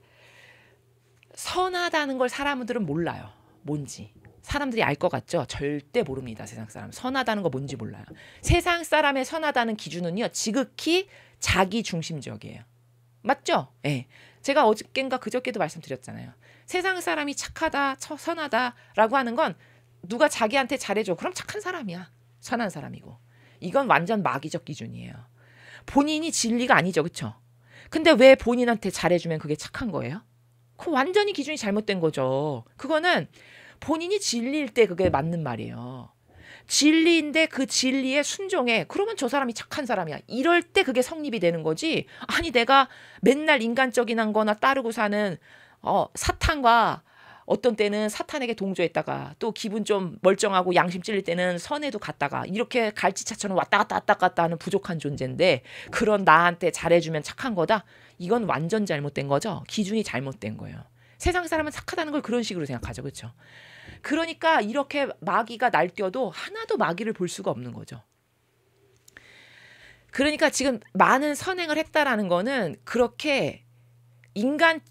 Speaker 1: 선하다는 걸 사람들은 몰라요. 뭔지. 사람들이 알 것 같죠? 절대 모릅니다. 세상 사람. 선하다는 거 뭔지 몰라요. 세상 사람의 선하다는 기준은요. 지극히 자기 중심적이에요. 맞죠? 예. 제가 어저께인가 그저께도 말씀드렸잖아요. 세상 사람이 착하다, 선하다라고 하는 건 누가 자기한테 잘해줘. 그럼 착한 사람이야. 선한 사람이고. 이건 완전 마귀적 기준이에요. 본인이 진리가 아니죠. 그렇죠? 근데 왜 본인한테 잘해주면 그게 착한 거예요? 그 완전히 기준이 잘못된 거죠. 그거는 본인이 진리일 때 그게 맞는 말이에요. 진리인데 그 진리에 순종해. 그러면 저 사람이 착한 사람이야. 이럴 때 그게 성립이 되는 거지. 아니 내가 맨날 인간적인 거나 따르고 사는 사탄과 어떤 때는 사탄에게 동조했다가 또 기분 좀 멀쩡하고 양심 찔릴 때는 선에도 갔다가 이렇게 갈치차처럼 왔다 갔다 하는 부족한 존재인데 그런 나한테 잘해주면 착한 거다? 이건 완전 잘못된 거죠. 기준이 잘못된 거예요. 세상 사람은 착하다는 걸 그런 식으로 생각하죠. 그렇죠? 그러니까 이렇게 마귀가 날뛰어도 하나도 마귀를 볼 수가 없는 거죠. 그러니까 지금 많은 선행을 했다라는 거는 그렇게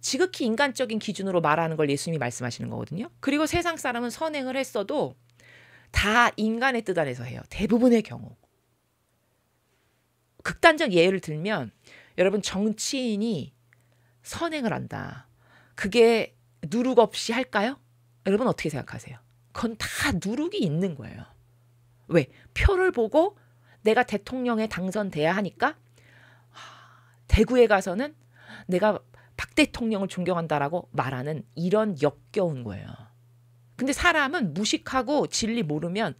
Speaker 1: 지극히 인간적인 기준으로 말하는 걸 예수님이 말씀하시는 거거든요. 그리고 세상 사람은 선행을 했어도 다 인간의 뜻 안에서 해요. 대부분의 경우. 극단적 예를 들면 여러분 정치인이 선행을 한다. 그게 누룩 없이 할까요? 여러분 어떻게 생각하세요? 그건 다 누룩이 있는 거예요. 왜? 표를 보고 내가 대통령에 당선돼야 하니까 대구에 가서는 내가 박 대통령을 존경한다라고 말하는 이런 역겨운 거예요. 근데 사람은 무식하고 진리 모르면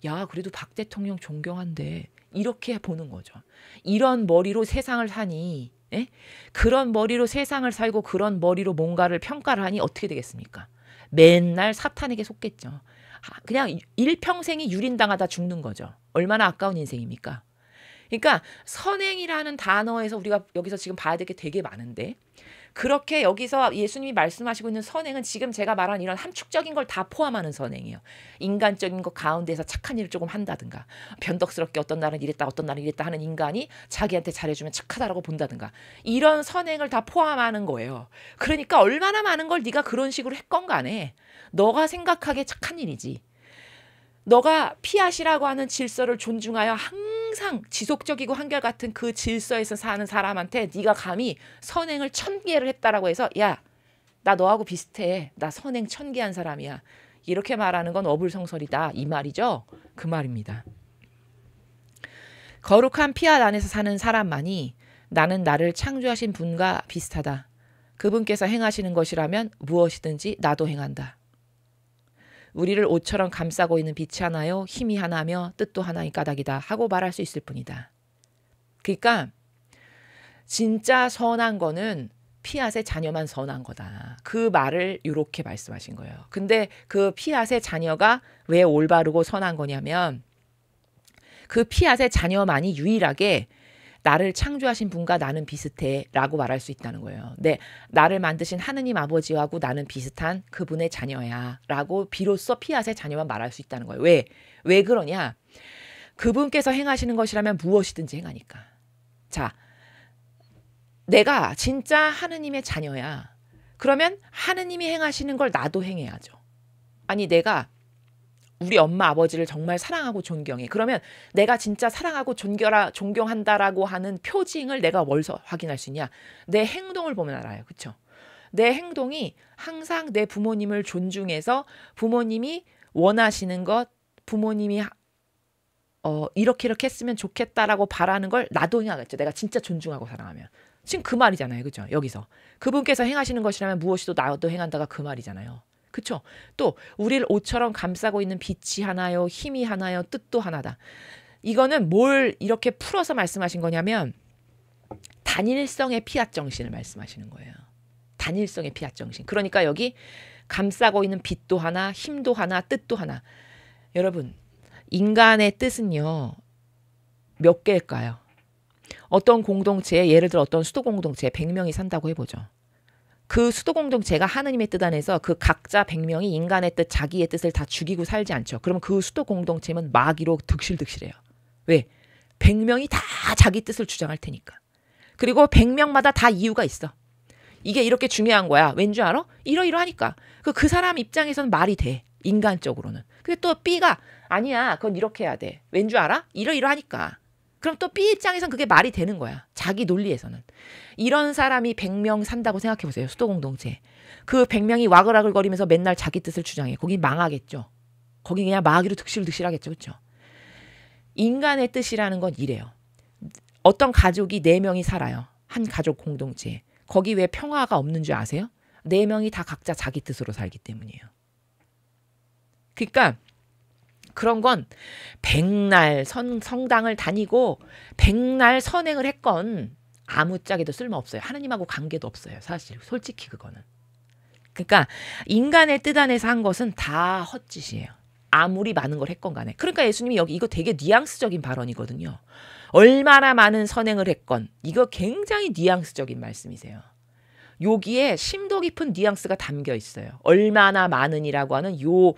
Speaker 1: 야 그래도 박 대통령 존경한대 이렇게 보는 거죠. 이런 머리로 세상을 사니 에? 그런 머리로 세상을 살고 그런 머리로 뭔가를 평가를 하니 어떻게 되겠습니까? 맨날 사탄에게 속겠죠. 그냥 일평생이 유린당하다 죽는 거죠. 얼마나 아까운 인생입니까? 그러니까 선행이라는 단어에서 우리가 여기서 지금 봐야 될 게 되게 많은데 그렇게 여기서 예수님이 말씀하시고 있는 선행은 지금 제가 말한 이런 함축적인 걸 다 포함하는 선행이에요. 인간적인 것 가운데서 착한 일을 조금 한다든가 변덕스럽게 어떤 날은 이랬다 어떤 날은 이랬다 하는 인간이 자기한테 잘해주면 착하다라고 본다든가 이런 선행을 다 포함하는 거예요. 그러니까 얼마나 많은 걸 네가 그런 식으로 했건 간에 너가 생각하기에 착한 일이지. 너가 피앗이라고 하는 질서를 존중하여 항상 지속적이고 한결같은 그 질서에서 사는 사람한테 네가 감히 선행을 1000개를 했다라고 해서 야, 나 너하고 비슷해. 나 선행 1000개 한 사람이야. 이렇게 말하는 건 어불성설이다. 이 말이죠. 그 말입니다. 거룩한 피앗 안에서 사는 사람만이 나는 나를 창조하신 분과 비슷하다. 그분께서 행하시는 것이라면 무엇이든지 나도 행한다. 우리를 옷처럼 감싸고 있는 빛이 하나요 힘이 하나며 뜻도 하나인 까닭이다 하고 말할 수 있을 뿐이다. 그러니까 진짜 선한 거는 피앗의 자녀만 선한 거다. 그 말을 이렇게 말씀하신 거예요. 근데 그 피앗의 자녀가 왜 올바르고 선한 거냐면 그 피앗의 자녀만이 유일하게 나를 창조하신 분과 나는 비슷해 라고 말할 수 있다는 거예요. 네, 나를 만드신 하느님 아버지하고 나는 비슷한 그분의 자녀야 라고 비로소 피앗의 자녀만 말할 수 있다는 거예요. 왜 그러냐? 그분께서 행하시는 것이라면 무엇이든지 행하니까. 자, 내가 진짜 하느님의 자녀야. 그러면 하느님이 행하시는 걸 나도 행해야죠. 아니 내가 우리 엄마 아버지를 정말 사랑하고 존경해. 그러면 내가 진짜 사랑하고 존경한다라고 하는 표징을 내가 어디서 확인할 수 있냐? 내 행동을 보면 알아요. 그렇죠? 내 행동이 항상 내 부모님을 존중해서 부모님이 원하시는 것, 부모님이 이렇게 했으면 좋겠다라고 바라는 걸 나도 행하겠죠. 내가 진짜 존중하고 사랑하면. 지금 그 말이잖아요. 그죠? 여기서. 그분께서 행하시는 것이라면 무엇이도 나도 행한다가 그 말이잖아요. 그쵸? 또 우리를 옷처럼 감싸고 있는 빛이 하나요 힘이 하나요 뜻도 하나다. 이거는 뭘 이렇게 풀어서 말씀하신 거냐면 단일성의 피앗 정신을 말씀하시는 거예요. 단일성의 피앗 정신. 그러니까 여기 감싸고 있는 빛도 하나 힘도 하나 뜻도 하나. 여러분 인간의 뜻은요 몇 개일까요? 어떤 공동체에 예를 들어 어떤 수도 공동체에 100명이 산다고 해보죠. 그 수도 공동체가 하느님의 뜻 안에서 그 각자 100명이 인간의 뜻, 자기의 뜻을 다 죽이고 살지 않죠. 그러면 그 수도 공동체는 마귀로 득실득실해요. 왜? 100명이 다 자기 뜻을 주장할 테니까. 그리고 100명마다 다 이유가 있어. 이게 이렇게 중요한 거야. 왠 줄 알아? 이러이러하니까. 그 사람 입장에서는 말이 돼. 인간적으로는. 근데 또 B가 아니야. 그건 이렇게 해야 돼. 왠 줄 알아? 이러이러하니까. 그럼 또 B 입장에선 그게 말이 되는 거야. 자기 논리에서는. 이런 사람이 100명 산다고 생각해 보세요. 수도 공동체. 그 100명이 와글와글거리면서 맨날 자기 뜻을 주장해. 거기 망하겠죠. 거기 그냥 마귀로 득실득실하겠죠. 그렇죠? 인간의 뜻이라는 건 이래요. 어떤 가족이 4명이 살아요. 한 가족 공동체에. 거기 왜 평화가 없는 줄 아세요? 4명이 다 각자 자기 뜻으로 살기 때문이에요. 그러니까 그런 건 백날 성당을 다니고 백날 선행을 했건 아무짝에도 쓸모없어요. 하느님하고 관계도 없어요. 사실 솔직히 그거는. 그러니까 인간의 뜻 안에서 한 것은 다 헛짓이에요. 아무리 많은 걸 했건 간에. 그러니까 예수님이 여기 이거 되게 뉘앙스적인 발언이거든요. 얼마나 많은 선행을 했건 이거 굉장히 뉘앙스적인 말씀이세요. 여기에 심도 깊은 뉘앙스가 담겨 있어요. 얼마나 많은이라고 하는 요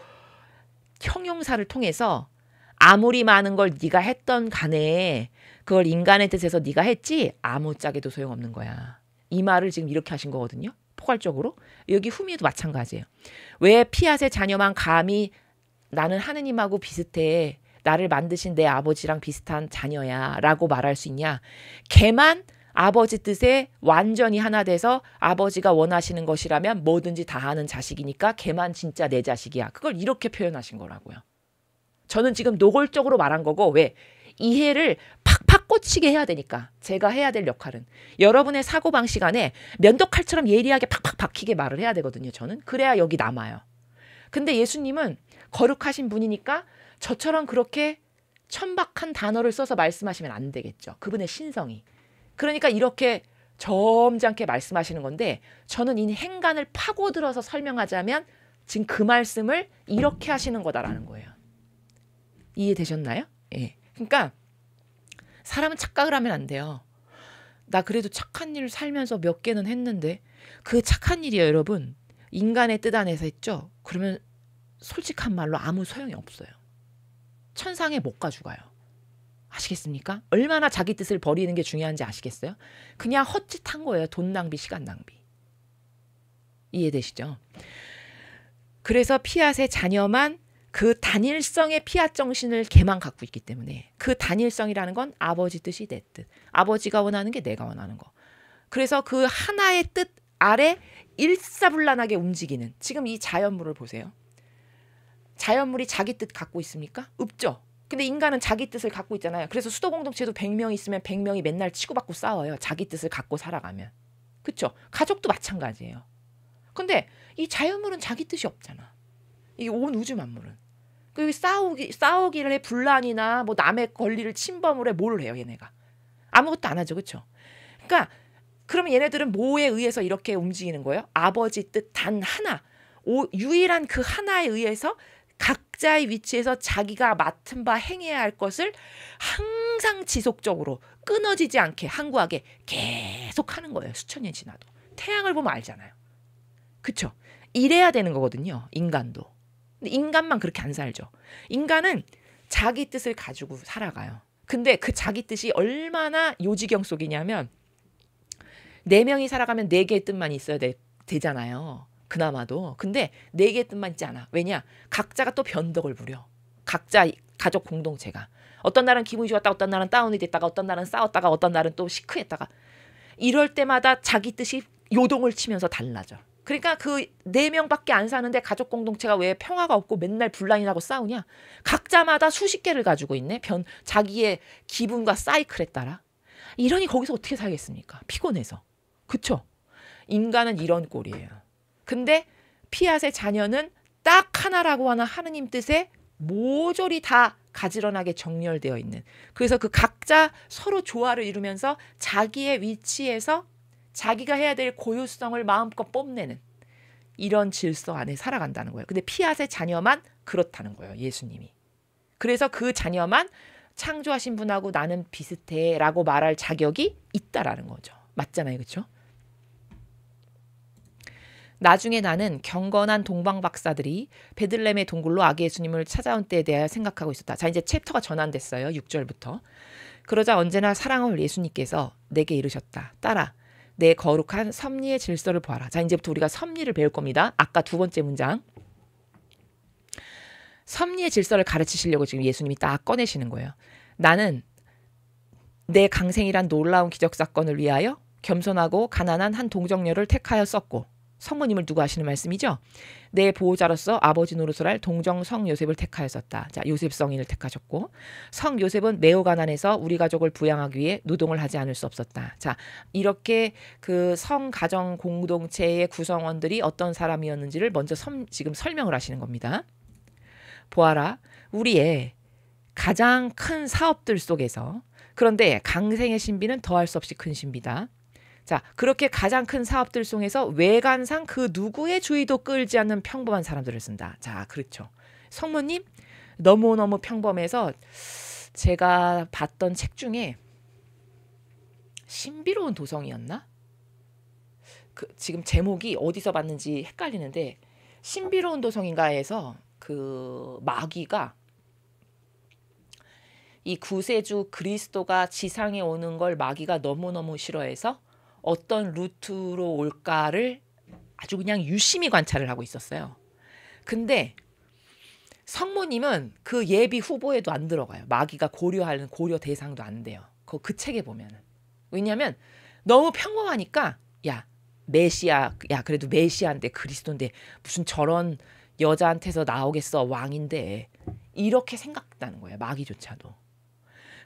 Speaker 1: 형용사를 통해서 아무리 많은 걸 네가 했던 간에 그걸 인간의 뜻에서 네가 했지 아무짝에도 소용없는 거야. 이 말을 지금 이렇게 하신 거거든요. 포괄적으로. 여기 후미에도 마찬가지예요. 왜 피앗의 자녀만 감히 나는 하느님하고 비슷해. 나를 만드신 내 아버지랑 비슷한 자녀야 라고 말할 수 있냐. 걔만 아버지 뜻에 완전히 하나 돼서 아버지가 원하시는 것이라면 뭐든지 다 하는 자식이니까 걔만 진짜 내 자식이야. 그걸 이렇게 표현하신 거라고요. 저는 지금 노골적으로 말한 거고 왜? 이해를 팍팍 꽂히게 해야 되니까. 제가 해야 될 역할은 여러분의 사고방식 안에 면도칼처럼 예리하게 팍팍 박히게 말을 해야 되거든요. 저는. 그래야 여기 남아요. 근데 예수님은 거룩하신 분이니까 저처럼 그렇게 천박한 단어를 써서 말씀하시면 안 되겠죠. 그분의 신성이. 그러니까 이렇게 점잖게 말씀하시는 건데 저는 이 행간을 파고들어서 설명하자면 지금 그 말씀을 이렇게 하시는 거다라는 거예요. 이해되셨나요? 예. 그러니까 사람은 착각을 하면 안 돼요. 나 그래도 착한 일을 살면서 몇 개는 했는데 그 착한 일이에요, 여러분. 인간의 뜻 안에서 했죠. 그러면 솔직한 말로 아무 소용이 없어요. 천상에 못 가져가요. 아시겠습니까? 얼마나 자기 뜻을 버리는 게 중요한지 아시겠어요? 그냥 헛짓한 거예요. 돈 낭비, 시간 낭비. 이해되시죠? 그래서 피앗의 자녀만 그 단일성의 피앗 정신을 걔만 갖고 있기 때문에 그 단일성이라는 건 아버지 뜻이 내 뜻. 아버지가 원하는 게 내가 원하는 거. 그래서 그 하나의 뜻 아래 일사불란하게 움직이는 지금 이 자연물을 보세요. 자연물이 자기 뜻 갖고 있습니까? 없죠. 근데 인간은 자기 뜻을 갖고 있잖아요. 그래서 수도 공동체도 100명 있으면 100명이 맨날 치고받고 싸워요. 자기 뜻을 갖고 살아가면. 그렇죠? 가족도 마찬가지예요. 근데 이 자연물은 자기 뜻이 없잖아. 이 온 우주 만물은. 그 싸우기를 해 분란이나 뭐 남의 권리를 침범을 해 뭘 해요, 얘네가. 아무것도 안 하죠. 그렇죠? 그러니까 그러면 얘네들은 뭐에 의해서 이렇게 움직이는 거예요? 아버지 뜻 단 하나. 유일한 그 하나에 의해서 각자의 위치에서 자기가 맡은 바 행해야 할 것을 항상 지속적으로 끊어지지 않게 항구하게 계속 하는 거예요. 수천 년 지나도. 태양을 보면 알잖아요. 그쵸? 이래야 되는 거거든요. 인간도. 근데 인간만 그렇게 안 살죠. 인간은 자기 뜻을 가지고 살아가요. 근데 그 자기 뜻이 얼마나 요지경 속이냐면 4명이 살아가면 4개의 뜻만 있어야 되잖아요. 그나마도. 근데 4개의 뜻만 있지 않아. 왜냐? 각자가 또 변덕을 부려. 각자 가족 공동체가. 어떤 날은 기분이 좋았다. 어떤 날은 다운이 됐다가 어떤 날은 싸웠다가 어떤 날은 또 시크했다가 이럴 때마다 자기 뜻이 요동을 치면서 달라져. 그러니까 그 4명밖에 안 사는데 가족 공동체가 왜 평화가 없고 맨날 분란이 나고 싸우냐? 각자마다 수십 개를 가지고 있네. 자기의 기분과 사이클에 따라. 이러니 거기서 어떻게 살겠습니까? 피곤해서. 그쵸? 인간은 이런 꼴이에요. 근데 피앗의 자녀는 딱 하나라고 하는 하느님 뜻에 모조리 다 가지런하게 정렬되어 있는. 그래서 그 각자 서로 조화를 이루면서 자기의 위치에서 자기가 해야 될 고유성을 마음껏 뽐내는 이런 질서 안에 살아간다는 거예요. 근데 피앗의 자녀만 그렇다는 거예요. 예수님이. 그래서 그 자녀만 창조하신 분하고 나는 비슷해 라고 말할 자격이 있다라는 거죠. 맞잖아요. 그렇죠? 나중에 나는 경건한 동방 박사들이 베들레헴의 동굴로 아기 예수님을 찾아온 때에 대하여 생각하고 있었다. 자, 이제 챕터가 전환됐어요. 6절부터. 그러자 언제나 사랑을 예수님께서 내게 이르셨다. 딸아, 내 거룩한 섭리의 질서를 보아라. 자, 이제부터 우리가 섭리를 배울 겁니다. 아까 두 번째 문장. 섭리의 질서를 가르치시려고 지금 예수님이 딱 꺼내시는 거예요. 나는 내 강생이란 놀라운 기적 사건을 위하여 겸손하고 가난한 한 동정녀를 택하였었고, 성모님을 두고 하시는 말씀이죠. 내 보호자로서 아버지 노릇을 할 동정 성 요셉을 택하였었다. 자, 요셉 성인을 택하셨고, 성 요셉은 매우 가난해서 우리 가족을 부양하기 위해 노동을 하지 않을 수 없었다. 자, 이렇게 그 성 가정 공동체의 구성원들이 어떤 사람이었는지를 먼저 지금 설명을 하시는 겁니다. 보아라, 우리의 가장 큰 사업들 속에서, 그런데 강생의 신비는 더할 수 없이 큰 신비다. 자, 그렇게 가장 큰 사업들 속에서 외관상 그 누구의 주의도 끌지 않는 평범한 사람들을 쓴다. 자, 그렇죠. 성모님 너무너무 평범해서 제가 봤던 책 중에 신비로운 도성이었나? 지금 제목이 어디서 봤는지 헷갈리는데, 신비로운 도성인가에서 그 마귀가 이 구세주 그리스도가 지상에 오는 걸 마귀가 너무너무 싫어해서 어떤 루트로 올까를 아주 그냥 유심히 관찰을 하고 있었어요. 근데 성모님은 그 예비 후보에도 안 들어가요. 마귀가 고려하는 고려 대상도 안 돼요. 그 책에 보면은. 왜냐하면 너무 평범하니까, 야, 메시아, 야, 그래도 메시아인데 그리스도인데 무슨 저런 여자한테서 나오겠어, 왕인데, 이렇게 생각했다는 거예요. 마귀조차도.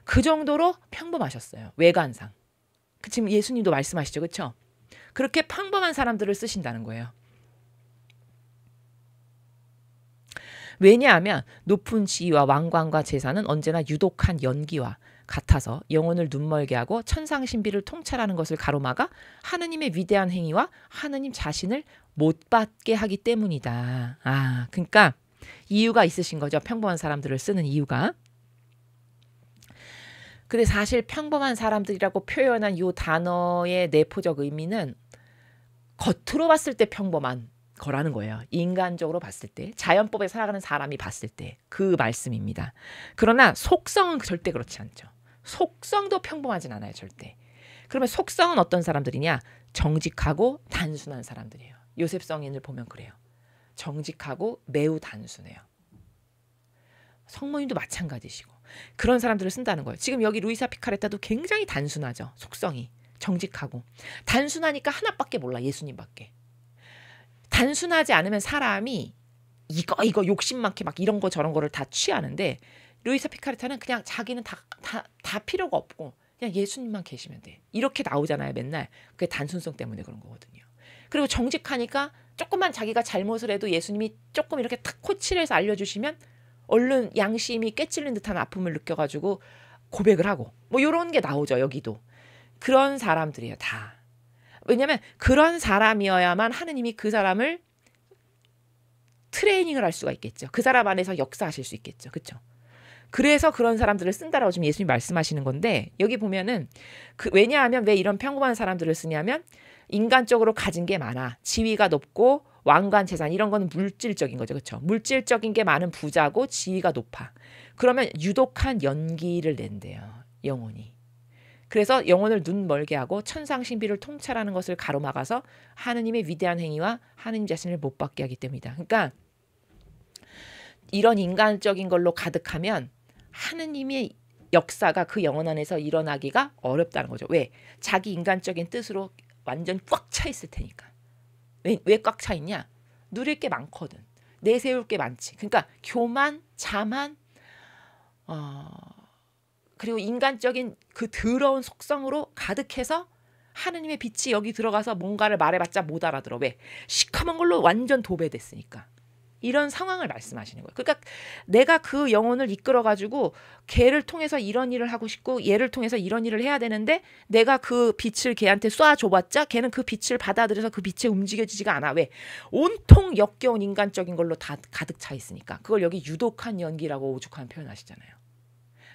Speaker 1: 그 정도로 평범하셨어요. 외관상. 지금 예수님도 말씀하시죠. 그렇죠? 그렇게 평범한 사람들을 쓰신다는 거예요. 왜냐하면 높은 지위와 왕관과 재산은 언제나 유독한 연기와 같아서 영혼을 눈멀게 하고 천상신비를 통찰하는 것을 가로막아 하느님의 위대한 행위와 하느님 자신을 못 받게 하기 때문이다. 아, 그러니까 이유가 있으신 거죠. 평범한 사람들을 쓰는 이유가. 근데 사실 평범한 사람들이라고 표현한 이 단어의 내포적 의미는 겉으로 봤을 때 평범한 거라는 거예요. 인간적으로 봤을 때, 자연법에 살아가는 사람이 봤을 때 그 말씀입니다. 그러나 속성은 절대 그렇지 않죠. 속성도 평범하진 않아요. 절대. 그러면 속성은 어떤 사람들이냐? 정직하고 단순한 사람들이에요. 요셉 성인을 보면 그래요. 정직하고 매우 단순해요. 성모님도 마찬가지시고. 그런 사람들을 쓴다는 거예요. 지금 여기 루이사 피카레타도 굉장히 단순하죠. 속성이. 정직하고. 단순하니까 하나밖에 몰라. 예수님밖에. 단순하지 않으면 사람이 이거 욕심 많게 막 이런 거 저런 거를 다 취하는데, 루이사 피카레타는 그냥 자기는 다 필요가 없고 그냥 예수님만 계시면 돼. 이렇게 나오잖아요. 맨날. 그게 단순성 때문에 그런 거거든요. 그리고 정직하니까 조금만 자기가 잘못을 해도 예수님이 조금 이렇게 탁 코치를 해서 알려주시면 얼른 양심이 깨찔린 듯한 아픔을 느껴가지고 고백을 하고, 뭐 이런 게 나오죠. 여기도. 그런 사람들이에요. 다. 왜냐하면 그런 사람이어야만 하느님이 그 사람을 트레이닝을 할 수가 있겠죠. 그 사람 안에서 역사하실 수 있겠죠. 그렇죠? 그래서 그런 사람들을 쓴다라고 지금 예수님이 말씀하시는 건데, 여기 보면은 왜냐하면 왜 이런 평범한 사람들을 쓰냐면 인간적으로 가진 게 많아. 지위가 높고 왕관 재산 이런 거는 물질적인 거죠. 그렇죠? 물질적인 게 많은 부자고 지위가 높아. 그러면 유독한 연기를 낸대요. 영혼이. 그래서 영혼을 눈 멀게 하고 천상 신비를 통찰하는 것을 가로막아서 하느님의 위대한 행위와 하느님 자신을 못 받게 하기 때문이다. 그러니까 이런 인간적인 걸로 가득하면 하느님의 역사가 그 영혼 안에서 일어나기가 어렵다는 거죠. 왜? 자기 인간적인 뜻으로 완전 꽉 차 있을 테니까. 왜 꽉 차 있냐? 누릴 게 많거든. 내세울 게 많지. 그러니까 교만, 자만, 그리고 인간적인 그 더러운 속성으로 가득해서 하느님의 빛이 여기 들어가서 뭔가를 말해봤자 못 알아들어. 왜? 시커먼 걸로 완전 도배됐으니까. 이런 상황을 말씀하시는 거예요. 그러니까 내가 그 영혼을 이끌어가지고 걔를 통해서 이런 일을 하고 싶고 얘를 통해서 이런 일을 해야 되는데, 내가 그 빛을 걔한테 쏴줘봤자 걔는 그 빛을 받아들여서 그 빛에 움직여지지가 않아. 왜? 온통 역겨운 인간적인 걸로 다 가득 차 있으니까. 그걸 여기 유독한 연기라고 오죽하면 표현하시잖아요.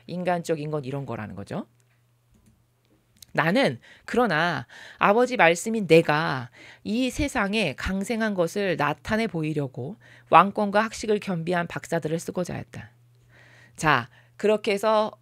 Speaker 1: 인간적인 건 이런 거라는 거죠. 나는 그러나 아버지 말씀인 내가 이 세상에 강생한 것을 나타내 보이려고 왕권과 학식을 겸비한 박사들을 쓰고자 했다. 자, 그렇게 해서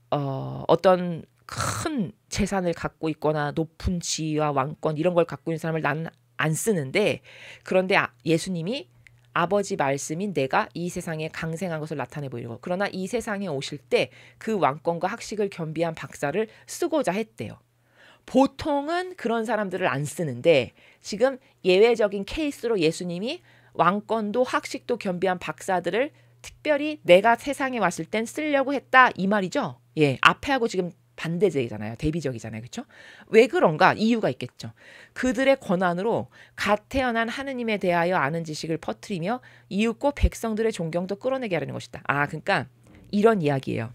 Speaker 1: 어떤 큰 재산을 갖고 있거나 높은 지위와 왕권 이런 걸 갖고 있는 사람을 나는 안 쓰는데, 그런데 예수님이 아버지 말씀인 내가 이 세상에 강생한 것을 나타내 보이려고, 그러나 이 세상에 오실 때 그 왕권과 학식을 겸비한 박사를 쓰고자 했대요. 보통은 그런 사람들을 안 쓰는데 지금 예외적인 케이스로 예수님이 왕권도 학식도 겸비한 박사들을 특별히 내가 세상에 왔을 땐 쓰려고 했다 이 말이죠. 예, 앞에 하고 지금 반대제잖아요. 대비적이잖아요. 그렇죠? 왜 그런가? 이유가 있겠죠. 그들의 권한으로 갓 태어난 하느님에 대하여 아는 지식을 퍼뜨리며 이윽고 백성들의 존경도 끌어내게 하려는 것이다. 그러니까 이런 이야기예요.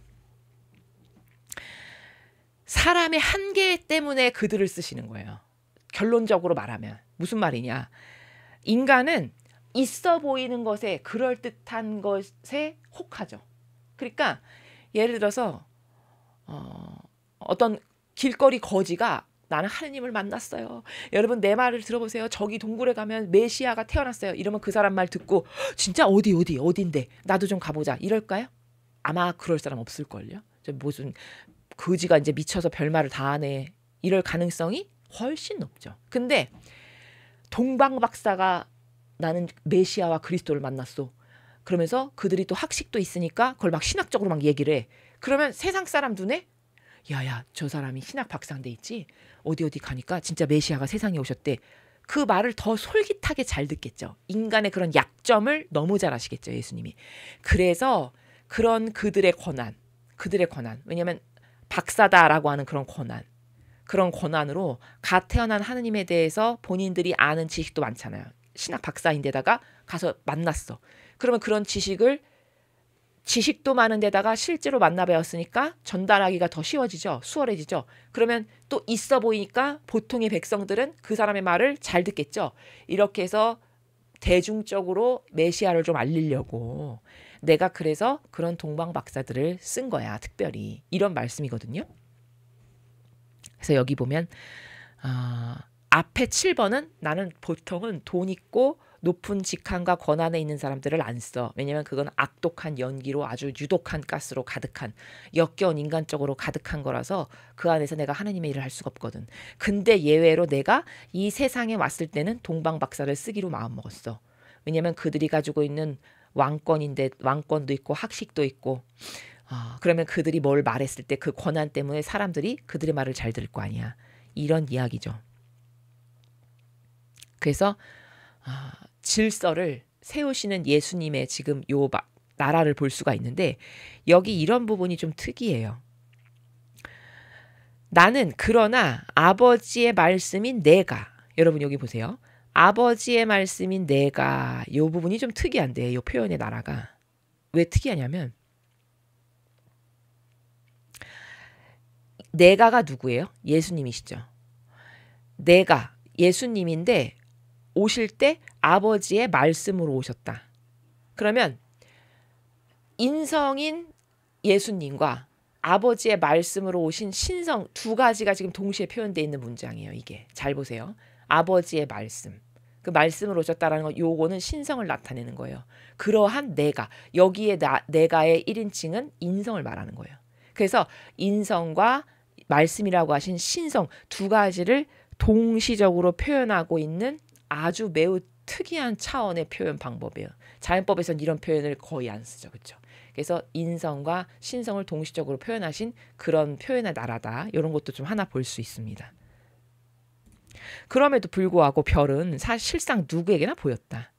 Speaker 1: 사람의 한계 때문에 그들을 쓰시는 거예요. 결론적으로 말하면 무슨 말이냐? 인간은 있어 보이는 것에, 그럴듯한 것에 혹하죠. 그러니까 예를 들어서 어떤 길거리 거지가 나는 하느님을 만났어요. 여러분 내 말을 들어보세요. 저기 동굴에 가면 메시아가 태어났어요. 이러면 그 사람 말 듣고 진짜 어딘데 나도 좀 가보자 이럴까요? 아마 그럴 사람 없을걸요. 무슨 거지가 이제 미쳐서 별말을 다 하네 이럴 가능성이 훨씬 높죠. 근데 동방박사가 나는 메시아와 그리스도를 만났어. 그러면서 그들이 또 학식도 있으니까 그걸 막 신학적으로 막 얘기를 해. 그러면 세상 사람 눈에 야야 저 사람이 신학 박사인데 있지 어디 가니까 진짜 메시아가 세상에 오셨대. 그 말을 더 솔깃하게 잘 듣겠죠. 인간의 그런 약점을 너무 잘 아시겠죠, 예수님이. 그래서 그런 그들의 권한, 왜냐하면 박사다라고 하는 그런 권한으로 갓 태어난 하느님에 대해서 본인들이 아는 지식도 많잖아요. 신학 박사인데다가 가서 만났어. 그러면 그런 지식도 많은 데다가 실제로 만나 배웠으니까 전달하기가 더 쉬워지죠. 수월해지죠. 그러면 또 있어 보이니까 보통의 백성들은 그 사람의 말을 잘 듣겠죠. 이렇게 해서 대중적으로 메시아를 좀 알리려고 내가 그래서 그런 동방 박사들을 쓴 거야. 특별히. 이런 말씀이거든요. 그래서 여기 보면 앞에 7번은 나는 보통은 돈 있고 높은 직함과 권한에 있는 사람들을 안 써. 왜냐면 그건 악독한 연기로 아주 유독한 가스로 가득한, 역겨운 인간적으로 가득한 거라서 그 안에서 내가 하느님의 일을 할 수가 없거든. 근데 예외로 내가 이 세상에 왔을 때는 동방박사를 쓰기로 마음먹었어. 왜냐면 그들이 가지고 있는 왕권도 있고 학식도 있고 그러면 그들이 뭘 말했을 때 그 권한 때문에 사람들이 그들의 말을 잘 들을 거 아니야. 이런 이야기죠. 그래서 질서를 세우시는 예수님의 지금 요 나라를 볼 수가 있는데 여기 이런 부분이 좀 특이해요. 나는 그러나 아버지의 말씀인 내가, 여러분 여기 보세요. 아버지의 말씀인 내가, 요 부분이 좀 특이한데 요 표현의 나라가 왜 특이하냐면 내가가 누구예요? 예수님이시죠. 내가 예수님인데 오실 때 아버지의 말씀으로 오셨다. 그러면 인성인 예수님과 아버지의 말씀으로 오신 신성 두 가지가 지금 동시에 표현되어 있는 문장이에요. 이게 잘 보세요. 아버지의 말씀. 그 말씀으로 오셨다라는 거 요거는 신성을 나타내는 거예요. 그러한 내가, 여기에 내가의 1인칭은 인성을 말하는 거예요. 그래서 인성과 말씀이라고 하신 신성 두 가지를 동시적으로 표현하고 있는 아주 매우 특이한 차원의 표현 방법이에요. 자연법에서는 이런 표현을 거의 안 쓰죠. 그렇죠? 그래서 인성과 신성을 동시적으로 표현하신 그런 표현의 나라다. 이런 것도 좀 하나 볼 수 있습니다. 그럼에도 불구하고 별은 사실상 누구에게나 보였다.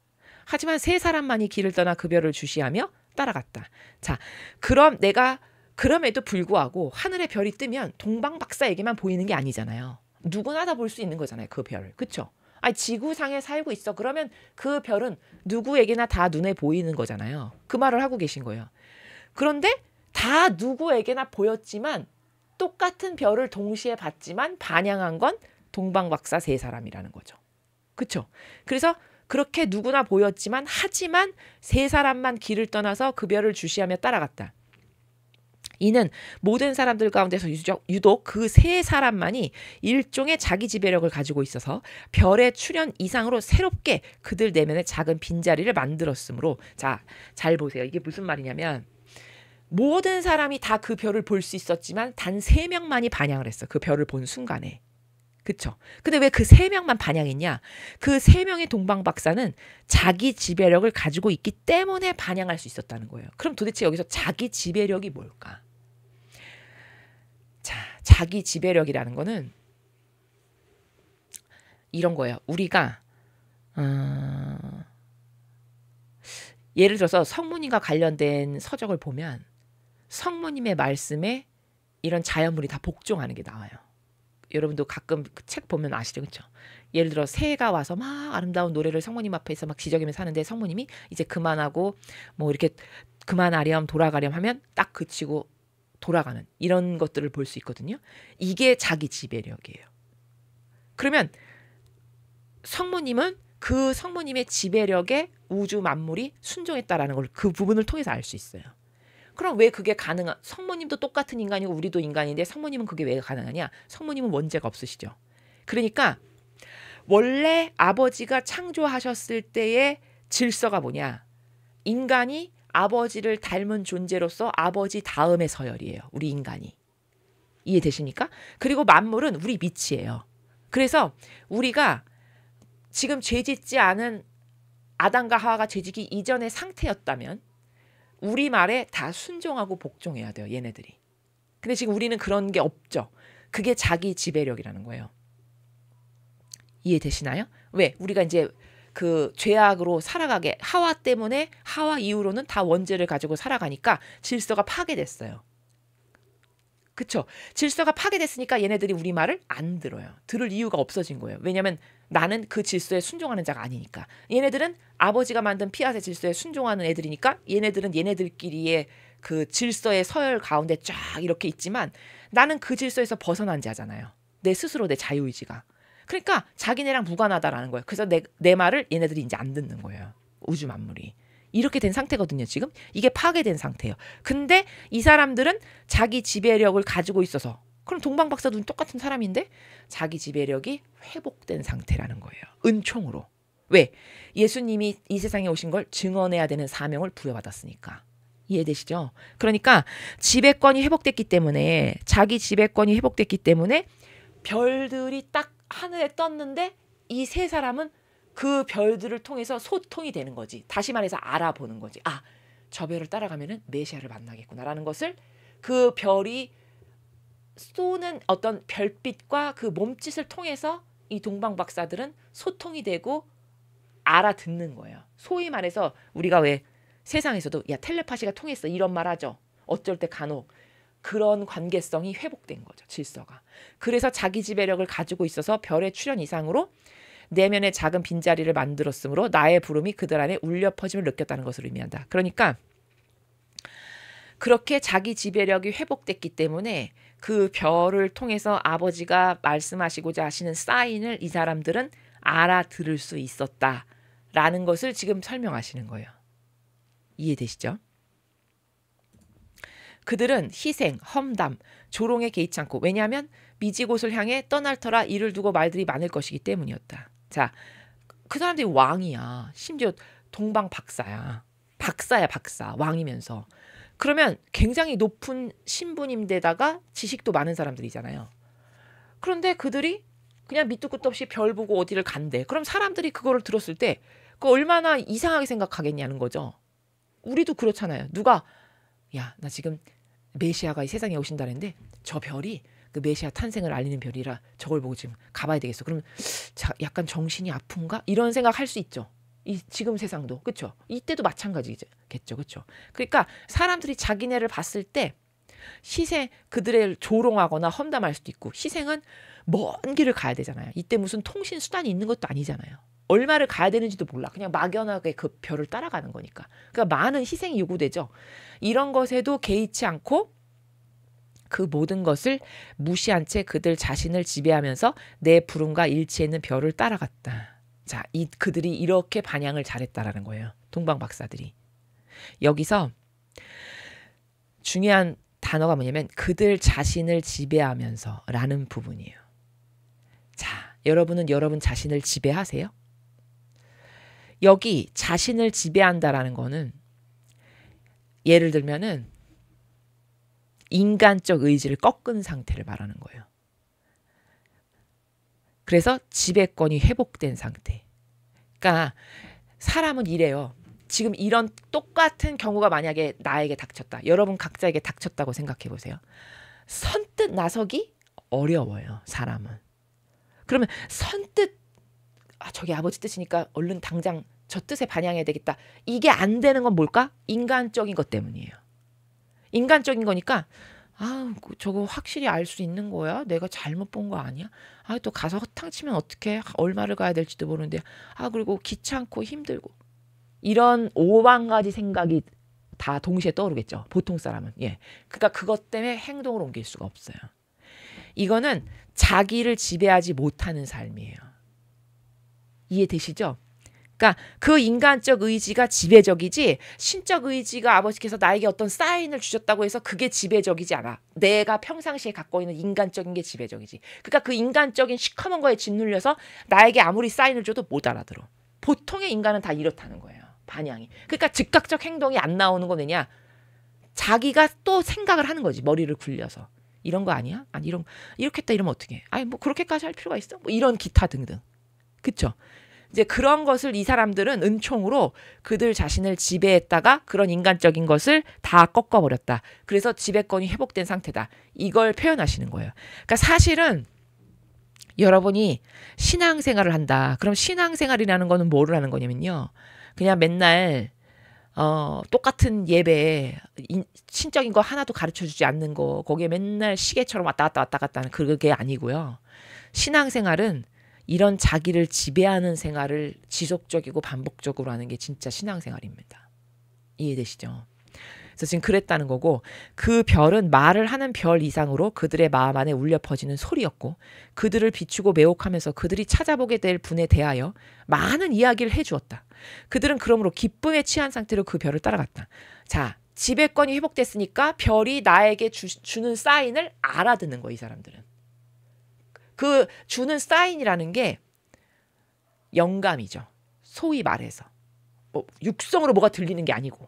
Speaker 1: 하지만 세 사람만이 길을 떠나 그 별을 주시하며 따라갔다. 자, 그럼 내가 그럼에도 불구하고 하늘에 별이 뜨면 동방박사에게만 보이는 게 아니잖아요. 누구나 다 볼 수 있는 거잖아요. 그 별을. 그렇죠? 아니 지구상에 살고 있어. 그러면 그 별은 누구에게나 다 눈에 보이는 거잖아요. 그 말을 하고 계신 거예요. 그런데 다 누구에게나 보였지만 똑같은 별을 동시에 봤지만 반향한 건 동방박사 세 사람이라는 거죠. 그렇죠? 그래서 그렇게 누구나 보였지만 하지만 세 사람만 길을 떠나서 그 별을 주시하며 따라갔다. 이는 모든 사람들 가운데서 유독 그 세 사람만이 일종의 자기 지배력을 가지고 있어서 별의 출현 이상으로 새롭게 그들 내면의 작은 빈자리를 만들었으므로, 자, 잘 보세요. 이게 무슨 말이냐면 모든 사람이 다 그 별을 볼 수 있었지만 단 3명만이 반향을 했어. 그 별을 본 순간에. 그쵸? 근데 왜 그 3명만 반향했냐? 그 3명의 동방박사는 자기 지배력을 가지고 있기 때문에 반향할 수 있었다는 거예요. 그럼 도대체 여기서 자기 지배력이 뭘까? 자, 자기 지배력이라는 거는 이런 거예요. 우리가 예를 들어서 성모님과 관련된 서적을 보면 성모님의 말씀에 이런 자연물이 다 복종하는 게 나와요. 여러분도 가끔 그 책 보면 아시죠? 그렇죠? 예를 들어 새가 와서 막 아름다운 노래를 성모님 앞에서 막 지저귀면서 하는데 성모님이 이제 그만하고 뭐 이렇게 그만하렴 돌아가렴 하면 딱 그치고 돌아가는 이런 것들을 볼 수 있거든요. 이게 자기 지배력이에요. 그러면 성모님은 그 성모님의 지배력에 우주 만물이 순종했다라는 걸 그 부분을 통해서 알 수 있어요. 그럼 왜 그게 성모님도 똑같은 인간이고 우리도 인간인데 성모님은 그게 왜 가능하냐? 성모님은 원죄가 없으시죠. 그러니까 원래 아버지가 창조하셨을 때의 질서가 뭐냐? 인간이 아버지를 닮은 존재로서 아버지 다음의 서열이에요. 우리 인간이. 이해되십니까? 그리고 만물은 우리 밑이에요. 그래서 우리가 지금 죄짓지 않은 아담과 하와가 죄짓기 이전의 상태였다면 우리 말에 다 순종하고 복종해야 돼요. 얘네들이. 근데 지금 우리는 그런 게 없죠. 그게 자기 지배력이라는 거예요. 이해되시나요? 왜? 우리가 이제 그 죄악으로 살아가게 하와 때문에 하와 이후로는 다 원죄를 가지고 살아가니까 질서가 파괴됐어요. 그쵸? 질서가 파괴됐으니까 얘네들이 우리 말을 안 들어요. 들을 이유가 없어진 거예요. 왜냐하면 나는 그 질서에 순종하는 자가 아니니까. 얘네들은 아버지가 만든 피앗의 질서에 순종하는 애들이니까 얘네들은 얘네들끼리의 그 질서의 서열 가운데 쫙 이렇게 있지만 나는 그 질서에서 벗어난 자잖아요. 내 스스로 내 자유의지가. 그러니까 자기네랑 무관하다라는 거예요. 그래서 내 말을 얘네들이 이제 안 듣는 거예요. 우주 만물이. 이렇게 된 상태거든요. 지금 이게 파괴된 상태예요. 근데 이 사람들은 자기 지배력을 가지고 있어서, 그럼 동방박사도 똑같은 사람인데 자기 지배력이 회복된 상태라는 거예요. 은총으로. 왜? 예수님이 이 세상에 오신 걸 증언해야 되는 사명을 부여받았으니까. 이해되시죠? 그러니까 지배권이 회복됐기 때문에, 자기 지배권이 회복됐기 때문에 별들이 딱 하늘에 떴는데 이 세 사람은 그 별들을 통해서 소통이 되는 거지. 다시 말해서 알아보는 거지. 아, 저 별을 따라가면은 메시아를 만나겠구나라는 것을 그 별이 쏘는 어떤 별빛과 그 몸짓을 통해서 이 동방박사들은 소통이 되고 알아듣는 거예요. 소위 말해서 우리가 왜 세상에서도 야 텔레파시가 통했어 이런 말 하죠. 어쩔 때 간혹 그런 관계성이 회복된 거죠. 질서가. 그래서 자기 지배력을 가지고 있어서 별의 출현 이상으로 내면의 작은 빈자리를 만들었으므로 나의 부름이 그들 안에 울려 퍼짐을 느꼈다는 것을 의미한다. 그러니까 그렇게 자기 지배력이 회복됐기 때문에 그 별을 통해서 아버지가 말씀하시고자 하시는 사인을 이 사람들은 알아들을 수 있었다라는 것을 지금 설명하시는 거예요. 이해되시죠? 그들은 희생, 험담, 조롱에 개의치 않고, 왜냐하면 미지곳을 향해 떠날 터라 이를 두고 말들이 많을 것이기 때문이었다. 자, 그 사람들이 왕이야. 심지어 동방 박사야. 박사야, 박사. 왕이면서. 그러면 굉장히 높은 신분인데다가 지식도 많은 사람들이잖아요. 그런데 그들이 그냥 밑도 끝도 없이 별 보고 어디를 간대. 그럼 사람들이 그거를 들었을 때 그거 얼마나 이상하게 생각하겠냐는 거죠. 우리도 그렇잖아요. 누가 야, 나 지금 메시아가 이 세상에 오신다는데 저 별이 그 메시아 탄생을 알리는 별이라 저걸 보고 지금 가봐야 되겠어. 그러면 약간 정신이 아픈가? 이런 생각할 수 있죠. 이 지금 세상도. 그렇죠? 이때도 마찬가지겠죠. 그렇죠? 그러니까 사람들이 자기네를 봤을 때 희생, 그들을 조롱하거나 험담할 수도 있고, 희생은 먼 길을 가야 되잖아요. 이때 무슨 통신 수단이 있는 것도 아니잖아요. 얼마를 가야 되는지도 몰라. 그냥 막연하게 그 별을 따라가는 거니까. 그러니까 많은 희생이 요구되죠. 이런 것에도 개의치 않고 그 모든 것을 무시한 채 그들 자신을 지배하면서 내 부름과 일치했는 별을 따라갔다. 자, 그들이 이렇게 반향을 잘했다라는 거예요. 동방 박사들이. 여기서 중요한 단어가 뭐냐면 그들 자신을 지배하면서 라는 부분이에요. 자, 여러분은 여러분 자신을 지배하세요? 여기 자신을 지배한다라는 거는 예를 들면은 인간적 의지를 꺾은 상태를 말하는 거예요. 그래서 지배권이 회복된 상태. 그러니까 사람은 이래요. 지금 이런 똑같은 경우가 만약에 나에게 닥쳤다. 여러분 각자에게 닥쳤다고 생각해 보세요. 선뜻 나서기 어려워요. 사람은. 그러면 선뜻 저기 아버지 뜻이니까 얼른 당장 저 뜻에 반영해야 되겠다. 이게 안 되는 건 뭘까? 인간적인 것 때문이에요. 인간적인 거니까 저거 확실히 알 수 있는 거야? 내가 잘못 본 거 아니야? 또 가서 허탕치면 어떡해? 얼마를 가야 될지도 모르는데 그리고 귀찮고 힘들고 이런 5만 가지 생각이 다 동시에 떠오르겠죠. 보통 사람은. 예. 그러니까 그것 때문에 행동을 옮길 수가 없어요. 이거는 자기를 지배하지 못하는 삶이에요. 이해되시죠? 그러니까 그 인간적 의지가 지배적이지 신적 의지가 아버지께서 나에게 어떤 사인을 주셨다고 해서 그게 지배적이지 않아. 내가 평상시에 갖고 있는 인간적인 게 지배적이지. 그러니까 그 인간적인 시커먼 거에 짓눌려서 나에게 아무리 사인을 줘도 못 알아들어. 보통의 인간은 다 이렇다는 거예요. 반향이. 그러니까 즉각적 행동이 안 나오는 건 왜냐? 자기가 또 생각을 하는 거지. 머리를 굴려서. 이런 거 아니야? 아니 이렇게 했다 이러면 어떡해? 뭐 그렇게까지 할 필요가 있어? 뭐 이런 기타 등등. 그쵸? 이제 그런 것을 이 사람들은 은총으로 그들 자신을 지배했다가 그런 인간적인 것을 다 꺾어버렸다. 그래서 지배권이 회복된 상태다. 이걸 표현하시는 거예요. 그러니까 사실은 여러분이 신앙생활을 한다. 그럼 신앙생활이라는 거는 뭐를 하는 거냐면요. 그냥 맨날 똑같은 예배에 신적인 거 하나도 가르쳐주지 않는 거 거기에 맨날 시계처럼 왔다 갔다 하는 그게 아니고요. 신앙생활은 이런 자기를 지배하는 생활을 지속적이고 반복적으로 하는 게 진짜 신앙생활입니다. 이해되시죠? 그래서 지금 그랬다는 거고 그 별은 말을 하는 별 이상으로 그들의 마음 안에 울려 퍼지는 소리였고 그들을 비추고 매혹하면서 그들이 찾아보게 될 분에 대하여 많은 이야기를 해주었다. 그들은 그러므로 기쁨에 취한 상태로 그 별을 따라갔다. 자, 지배권이 회복됐으니까 별이 나에게 주는 사인을 알아듣는 거야. 이 사람들은. 그 주는 사인이라는 게 영감이죠. 소위 말해서. 육성으로 뭐가 들리는 게 아니고.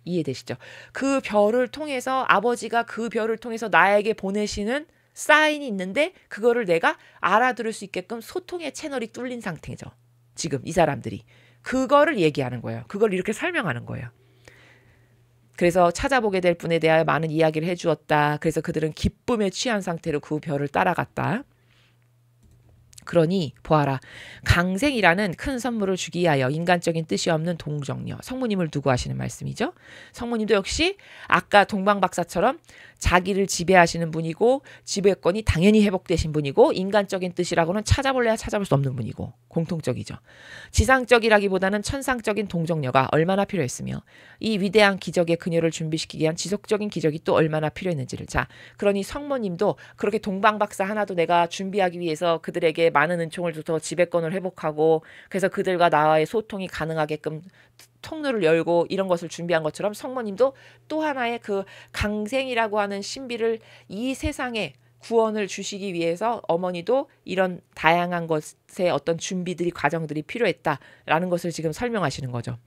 Speaker 1: 이해되시죠? 그 별을 통해서 아버지가 그 별을 통해서 나에게 보내시는 사인이 있는데 그거를 내가 알아들을 수 있게끔 소통의 채널이 뚫린 상태죠. 지금 이 사람들이. 그거를 얘기하는 거예요. 그걸 이렇게 설명하는 거예요. 그래서 찾아보게 될 분에 대하여 많은 이야기를 해주었다. 그래서 그들은 기쁨에 취한 상태로 그 별을 따라갔다. 그러니 보아라. 강생이라는 큰 선물을 주기 위하여 인간적인 뜻이 없는 동정녀. 성모님을 두고 하시는 말씀이죠. 성모님도 역시 아까 동방박사처럼 자기를 지배하시는 분이고 지배권이 당연히 회복되신 분이고 인간적인 뜻이라고는 찾아볼래야 찾아볼 수 없는 분이고 공통적이죠. 지상적이라기보다는 천상적인 동정녀가 얼마나 필요했으며 이 위대한 기적의 그녀를 준비시키기 위한 지속적인 기적이 또 얼마나 필요했는지를. 자, 그러니 성모님도 그렇게 동방박사 하나도 내가 준비하기 위해서 그들에게 많은 은총을 줘서 지배권을 회복하고 그래서 그들과 나와의 소통이 가능하게끔 통로를 열고 이런 것을 준비한 것처럼 성모님도 또 하나의 그 강생이라고 하는 신비를 이 세상에 구원을 주시기 위해서 어머니도 이런 다양한 것의 어떤 준비들이 과정들이 필요했다라는 것을 지금 설명하시는 거죠.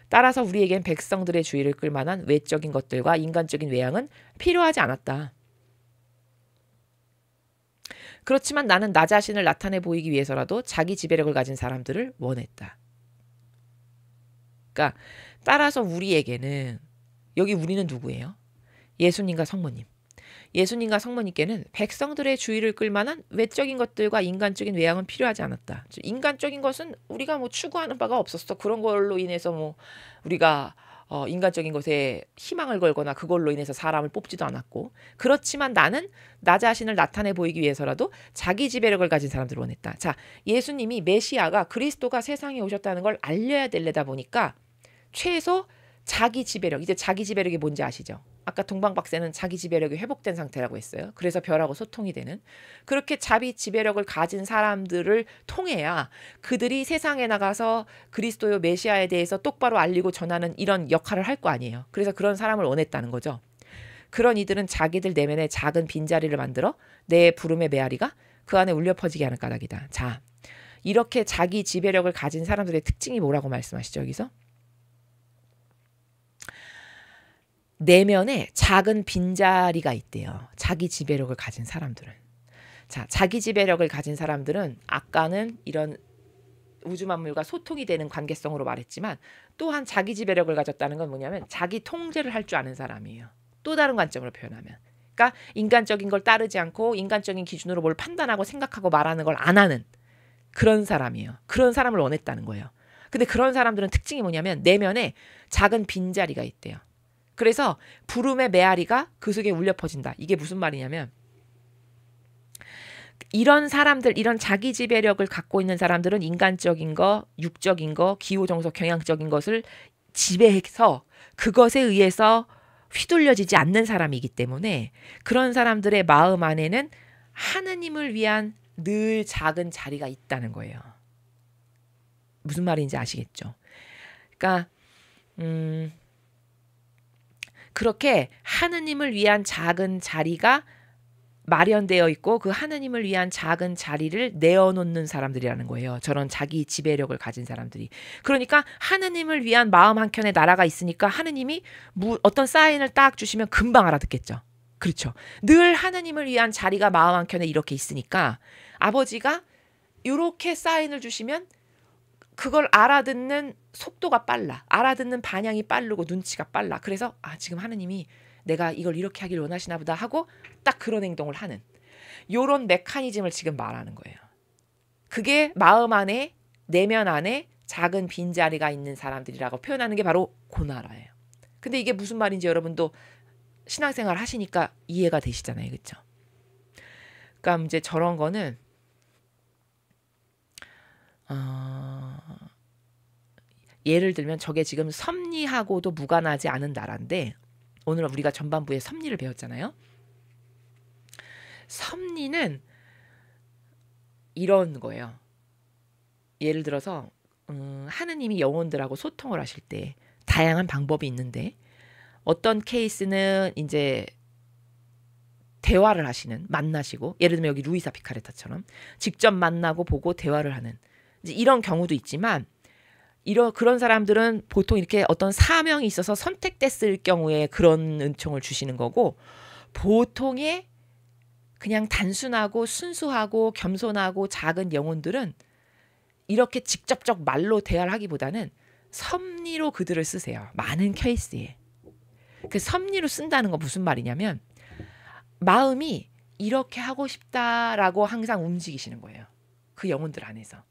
Speaker 1: 따라서 우리에겐 백성들의 주의를 끌 만한 외적인 것들과 인간적인 외양은 필요하지 않았다. 그렇지만 나는 나 자신을 나타내 보이기 위해서라도 자기 지배력을 가진 사람들을 원했다. 그러니까 따라서 우리에게는 여기 우리는 누구예요? 예수님과 성모님. 예수님과 성모님께는 백성들의 주의를 끌 만한 외적인 것들과 인간적인 외양은 필요하지 않았다. 인간적인 것은 우리가 뭐 추구하는 바가 없었어. 그런 걸로 인해서 뭐 우리가 인간적인 것에 희망을 걸거나 그걸로 인해서 사람을 뽑지도 않았고 그렇지만 나는 나 자신을 나타내 보이기 위해서라도 자기 지배력을 가진 사람들을 원했다. 자, 예수님이 메시아가 그리스도가 세상에 오셨다는 걸 알려야 되려다 보니까 최소 자기 지배력, 이제 자기 지배력이 뭔지 아시죠? 아까 동방박사는 자기 지배력이 회복된 상태라고 했어요. 그래서 별하고 소통이 되는. 그렇게 자기 지배력을 가진 사람들을 통해야 그들이 세상에 나가서 그리스도요 메시아에 대해서 똑바로 알리고 전하는 이런 역할을 할 거 아니에요. 그래서 그런 사람을 원했다는 거죠. 그런 이들은 자기들 내면에 작은 빈자리를 만들어 내 부름의 메아리가 그 안에 울려 퍼지게 하는 까닭이다. 자, 이렇게 자기 지배력을 가진 사람들의 특징이 뭐라고 말씀하시죠, 여기서? 내면에 작은 빈자리가 있대요. 자기 지배력을 가진 사람들은. 자, 자기 지배력을 가진 사람들은 아까는 이런 우주 만물과 소통이 되는 관계성으로 말했지만 또한 자기 지배력을 가졌다는 건 뭐냐면 자기 통제를 할 줄 아는 사람이에요. 또 다른 관점으로 표현하면. 그러니까 인간적인 걸 따르지 않고 인간적인 기준으로 뭘 판단하고 생각하고 말하는 걸 안 하는 그런 사람이에요. 그런 사람을 원했다는 거예요. 근데 그런 사람들은 특징이 뭐냐면 내면에 작은 빈자리가 있대요. 그래서 부름의 메아리가 그 속에 울려 퍼진다. 이게 무슨 말이냐면 이런 사람들, 이런 자기 지배력을 갖고 있는 사람들은 인간적인 거, 육적인 거, 기호정석 경향적인 것을 지배해서 그것에 의해서 휘둘려지지 않는 사람이기 때문에 그런 사람들의 마음 안에는 하느님을 위한 늘 작은 자리가 있다는 거예요. 무슨 말인지 아시겠죠? 그러니까 그렇게 하느님을 위한 작은 자리가 마련되어 있고 그 하느님을 위한 작은 자리를 내어놓는 사람들이라는 거예요. 저런 자기 지배력을 가진 사람들이. 그러니까 하느님을 위한 마음 한켠에 나라가 있으니까 하느님이 어떤 사인을 딱 주시면 금방 알아듣겠죠. 그렇죠. 늘 하느님을 위한 자리가 마음 한켠에 이렇게 있으니까 아버지가 이렇게 사인을 주시면 그걸 알아듣는 속도가 빨라. 알아듣는 반향이 빠르고 눈치가 빨라. 그래서 지금 하느님이 내가 이걸 이렇게 하길 원하시나 보다 하고 딱 그런 행동을 하는 요런 메커니즘을 지금 말하는 거예요. 그게 마음 안에 내면 안에 작은 빈자리가 있는 사람들이라고 표현하는 게 바로 고나라예요. 근데 이게 무슨 말인지 여러분도 신앙생활 하시니까 이해가 되시잖아요. 그렇죠? 그러니까 이제 저런 거는 예를 들면 저게 지금 섭리하고도 무관하지 않은 나라인데 오늘 우리가 전반부에 섭리를 배웠잖아요. 섭리는 이런 거예요. 예를 들어서 하느님이 영혼들하고 소통을 하실 때 다양한 방법이 있는데 어떤 케이스는 이제 대화를 하시는 만나시고 예를 들면 여기 루이사 피카레타처럼 직접 만나고 보고 대화를 하는 이제 이런 경우도 있지만 그런 사람들은 보통 이렇게 어떤 사명이 있어서 선택됐을 경우에 그런 은총을 주시는 거고 보통의 그냥 단순하고 순수하고 겸손하고 작은 영혼들은 이렇게 직접적 말로 대화를 하기보다는 섭리로 그들을 쓰세요. 많은 케이스에. 그 섭리로 쓴다는 건 무슨 말이냐면 마음이 이렇게 하고 싶다라고 항상 움직이시는 거예요. 그 영혼들 안에서.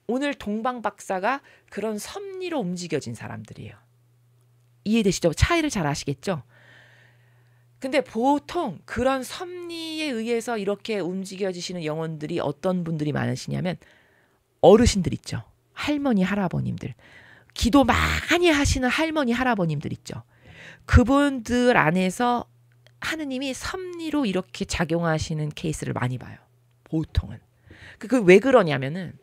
Speaker 1: 오늘 동방 박사가 그런 섭리로 움직여진 사람들이에요. 이해되시죠? 차이를 잘 아시겠죠? 근데 보통 그런 섭리에 의해서 이렇게 움직여지시는 영혼들이 어떤 분들이 많으시냐면 어르신들 있죠. 할머니, 할아버님들. 기도 많이 하시는 할머니, 할아버님들 있죠. 그분들 안에서 하느님이 섭리로 이렇게 작용하시는 케이스를 많이 봐요. 보통은. 그 왜 그러냐면은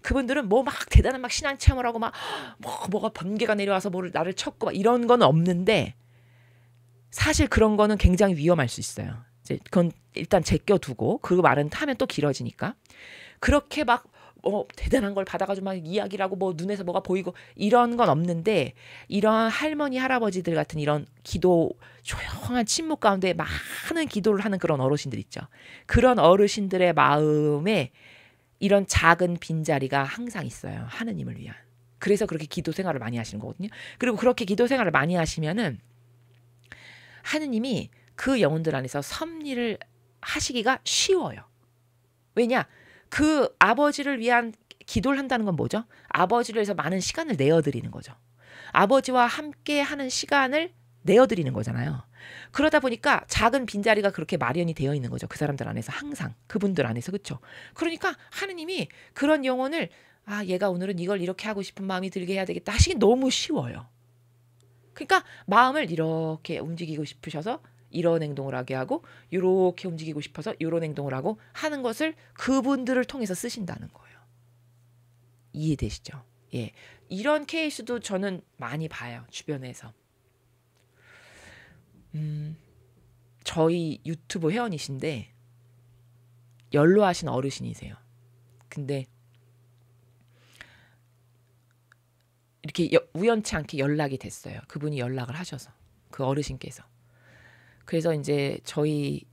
Speaker 1: 그분들은 뭐 막 대단한 막 신앙 체험을 하고 막 뭐가 번개가 내려와서 뭐를 나를 쳤고 막 이런 건 없는데 사실 그런 거는 굉장히 위험할 수 있어요. 이제 그건 일단 제껴두고 그 말은 하면 또 길어지니까 그렇게 막 대단한 걸 받아가지고 막 이야기를 하고 뭐 눈에서 뭐가 보이고 이런 건 없는데 이런 할머니 할아버지들 같은 이런 기도 조용한 침묵 가운데 많은 기도를 하는 그런 어르신들 있죠. 그런 어르신들의 마음에 이런 작은 빈자리가 항상 있어요. 하느님을 위한. 그래서 그렇게 기도 생활을 많이 하시는 거거든요. 그리고 그렇게 기도 생활을 많이 하시면은 하느님이 그 영혼들 안에서 섭리를 하시기가 쉬워요. 왜냐? 그 아버지를 위한 기도를 한다는 건 뭐죠? 아버지를 위해서 많은 시간을 내어드리는 거죠. 아버지와 함께 하는 시간을 내어드리는 거잖아요. 그러다 보니까 작은 빈자리가 그렇게 마련이 되어 있는 거죠. 그 사람들 안에서 항상. 그분들 안에서. 그렇죠? 그러니까 하느님이 그런 영혼을 얘가 오늘은 이걸 이렇게 하고 싶은 마음이 들게 해야 되겠다 하시기 너무 쉬워요. 그러니까 마음을 이렇게 움직이고 싶으셔서 이런 행동을 하게 하고 이렇게 움직이고 싶어서 이런 행동을 하고 하는 것을 그분들을 통해서 쓰신다는 거예요. 이해되시죠? 예, 이런 케이스도 저는 많이 봐요. 주변에서. 저희 유튜브 회원이신데 연로하신 어르신이세요. 근데 이렇게 우연치 않게 연락이 됐어요. 그분이 연락을 하셔서, 그 어르신께서. 그래서 이제 저희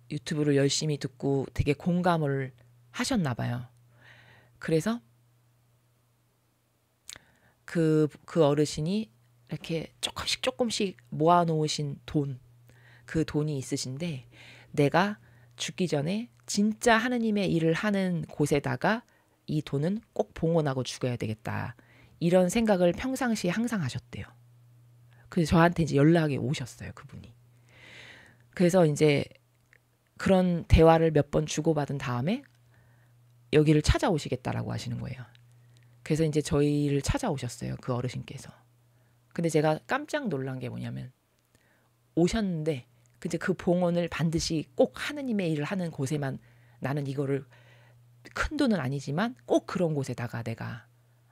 Speaker 1: 유튜브를 열심히 듣고 되게 공감을 하셨나 봐요. 그래서 그 어르신이 이렇게 조금씩 모아놓으신 돈, 그 돈이 있으신데 내가 죽기 전에 진짜 하느님의 일을 하는 곳에다가 이 돈은 꼭 봉헌하고 죽어야 되겠다. 이런 생각을 평상시에 항상 하셨대요. 그래서 저한테 이제 연락이 오셨어요, 그분이. 그래서 이제 그런 대화를 몇 번 주고받은 다음에 여기를 찾아오시겠다라고 하시는 거예요. 그래서 이제 저희를 찾아오셨어요, 그 어르신께서. 근데 제가 깜짝 놀란 게 뭐냐면 오셨는데 이제 그 봉헌을 반드시 꼭 하느님의 일을 하는 곳에만, 나는 이거를 큰 돈은 아니지만 꼭 그런 곳에다가 내가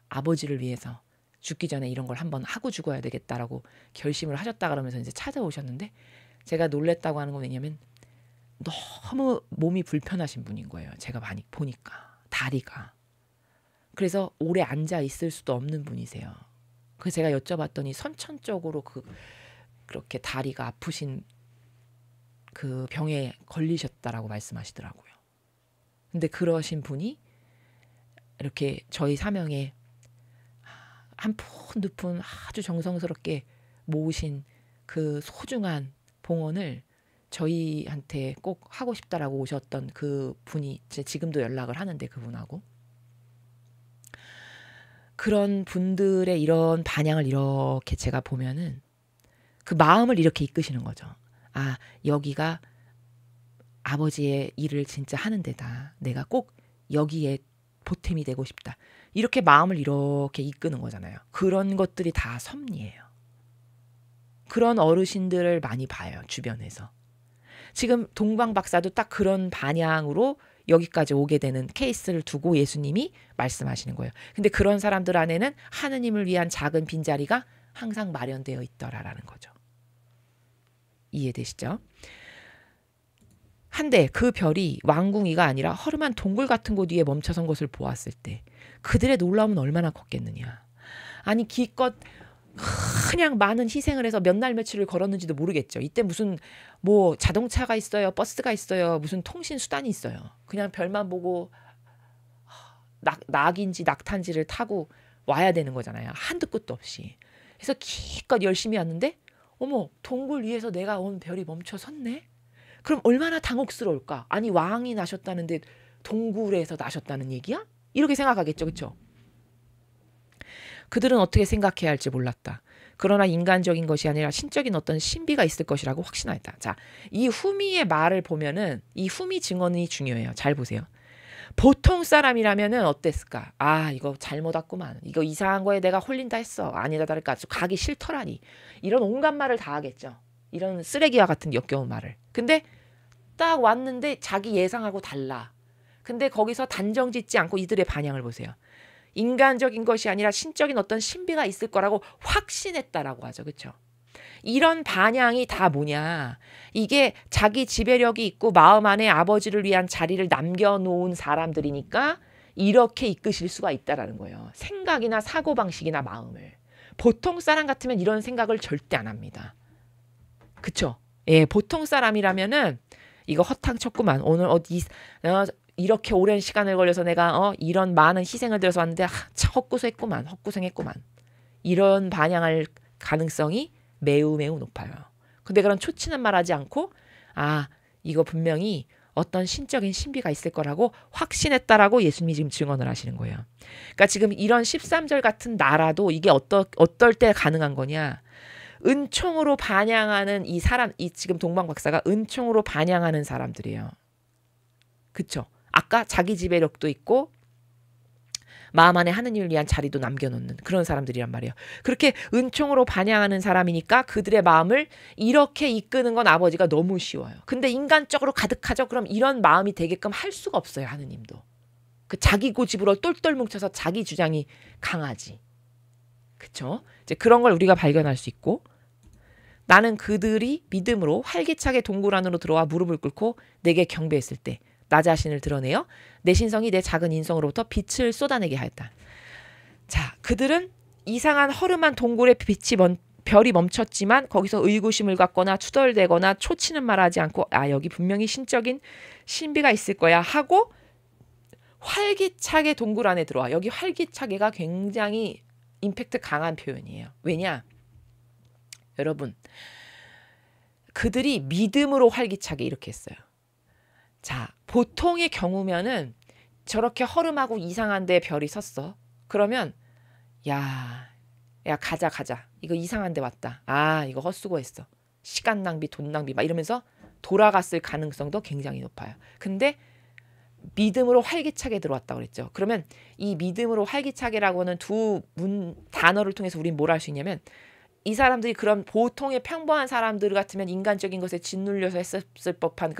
Speaker 1: 아버지를 위해서 죽기 전에 이런 걸 한번 하고 죽어야 되겠다라고 결심을 하셨다 그러면서 이제 찾아오셨는데, 제가 놀랬다고 하는 건 왜냐면 너무 몸이 불편하신 분인 거예요. 제가 많이 보니까 다리가. 그래서 오래 앉아 있을 수도 없는 분이세요. 그래서 제가 여쭤봤더니 선천적으로 그렇게 다리가 아프신 그 병에 걸리셨다라고 말씀하시더라고요. 근데 그러신 분이 이렇게 저희 사명에 한 푼 두 푼 아주 정성스럽게 모으신 그 소중한 봉헌을 저희한테 꼭 하고 싶다라고 오셨던 그 분이 지금도 연락을 하는데, 그분하고 그런 분들의 이런 반향을 이렇게 제가 보면은 그 마음을 이렇게 이끄시는 거죠. 아, 여기가 아버지의 일을 진짜 하는 데다. 내가 꼭 여기에 보탬이 되고 싶다. 이렇게 마음을 이렇게 이끄는 거잖아요. 그런 것들이 다 섭리예요. 그런 어르신들을 많이 봐요, 주변에서. 지금 동방 박사도 딱 그런 반향으로 여기까지 오게 되는 케이스를 두고 예수님이 말씀하시는 거예요. 근데 그런 사람들 안에는 하느님을 위한 작은 빈자리가 항상 마련되어 있더라라는 거죠. 이해되시죠? 한데 그 별이 왕궁이가 아니라 허름한 동굴 같은 곳 위에 멈춰선 것을 보았을 때 그들의 놀라움은 얼마나 컸겠느냐. 아니 기껏 그냥 많은 희생을 해서 몇 날 며칠을 걸었는지도 모르겠죠. 이때 무슨 뭐 자동차가 있어요, 버스가 있어요, 무슨 통신 수단이 있어요. 그냥 별만 보고 낙인지 낙탄지를 타고 와야 되는 거잖아요. 한도 끝도 없이. 그래서 기껏 열심히 왔는데 어머, 동굴 위에서 내가 온 별이 멈춰 섰네? 그럼 얼마나 당혹스러울까? 아니 왕이 나셨다는데 동굴에서 나셨다는 얘기야? 이렇게 생각하겠죠. 그렇죠? 그들은 어떻게 생각해야 할지 몰랐다. 그러나 인간적인 것이 아니라 신적인 어떤 신비가 있을 것이라고 확신하였다. 자, 이 후미의 말을 보면은 이 후미 증언이 중요해요. 잘 보세요. 보통 사람이라면은 어땠을까? 아, 이거 잘못 왔구만. 이거 이상한 거에 내가 홀린다 했어. 아니다 다를까. 가기 싫더라니. 이런 온갖 말을 다 하겠죠. 이런 쓰레기와 같은 역겨운 말을. 근데 딱 왔는데 자기 예상하고 달라. 근데 거기서 단정 짓지 않고 이들의 반향을 보세요. 인간적인 것이 아니라 신적인 어떤 신비가 있을 거라고 확신했다라고 하죠. 그렇죠? 이런 반향이 다 뭐냐. 이게 자기 지배력이 있고 마음 안에 아버지를 위한 자리를 남겨놓은 사람들이니까 이렇게 이끄실 수가 있다라는 거예요. 생각이나 사고방식이나 마음을. 보통 사람 같으면 이런 생각을 절대 안 합니다. 그쵸? 예, 보통 사람이라면은 이거 허탕쳤구만. 오늘 이렇게 오랜 시간을 걸려서 내가 이런 많은 희생을 들여서 왔는데 헛고생했구만. 이런 반향할 가능성이 매우 매우 높아요. 근데 그런 초치는 말하지 않고 이거 분명히 어떤 신적인 신비가 있을 거라고 확신했다라고 예수님이 지금 증언을 하시는 거예요. 그러니까 지금 이런 13절 같은 나라도 이게 어떨 때 가능한 거냐. 은총으로 반향하는 이 사람, 이 지금 동방 박사가 은총으로 반향하는 사람들이에요. 그쵸? 아까 자기 지배력도 있고 마음 안에 하느님을 위한 자리도 남겨놓는 그런 사람들이란 말이에요. 그렇게 은총으로 반향하는 사람이니까 그들의 마음을 이렇게 이끄는 건 아버지가 너무 쉬워요. 근데 인간적으로 가득하죠. 그럼 이런 마음이 되게끔 할 수가 없어요. 하느님도. 그 자기 고집으로 똘똘 뭉쳐서 자기 주장이 강하지. 그쵸? 이제 그런 걸 우리가 발견할 수 있고, 나는 그들이 믿음으로 활기차게 동굴 안으로 들어와 무릎을 꿇고 내게 경배했을 때 나 자신을 드러내어 내 신성이 내 작은 인성으로부터 빛을 쏟아내게 하였다. 자, 그들은 이상한 허름한 동굴의 별이 멈췄지만 거기서 의구심을 갖거나 투덜대거나 초치는 말하지 않고 아, 여기 분명히 신적인 신비가 있을 거야 하고 활기차게 동굴 안에 들어와. 여기 활기차게가 굉장히 임팩트 강한 표현이에요. 왜냐? 여러분, 그들이 믿음으로 활기차게 이렇게 했어요. 자, 보통의 경우면은 저렇게 허름하고 이상한데 별이 섰어. 그러면 야 가자. 이거 이상한데 왔다. 아, 이거 헛수고했어. 시간 낭비, 돈 낭비 막 이러면서 돌아갔을 가능성도 굉장히 높아요. 근데 믿음으로 활기차게 들어왔다 그랬죠. 그러면 이 믿음으로 활기차게라고는 두 단어를 통해서 우린 뭘 할 수 있냐면 이 사람들이 그런 보통의 평범한 사람들 같으면 인간적인 것에 짓눌려서 했을 법한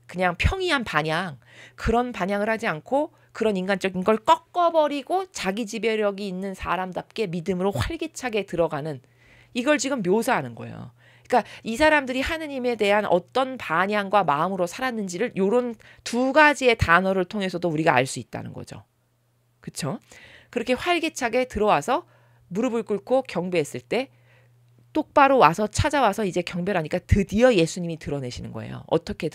Speaker 1: 그냥 평이한 반향, 그런 반향을 하지 않고 그런 인간적인 걸 꺾어버리고 자기 지배력이 있는 사람답게 믿음으로 활기차게 들어가는, 이걸 지금 묘사하는 거예요. 그러니까 이 사람들이 하느님에 대한 어떤 반향과 마음으로 살았는지를 요런 두 가지의 단어를 통해서도 우리가 알 수 있다는 거죠. 그렇죠? 그렇게 활기차게 들어와서 무릎을 꿇고 경배했을 때 똑바로 와서 찾아와서 이제 경배를 하니까 드디어 예수님이 드러내시는 거예요. 어떻게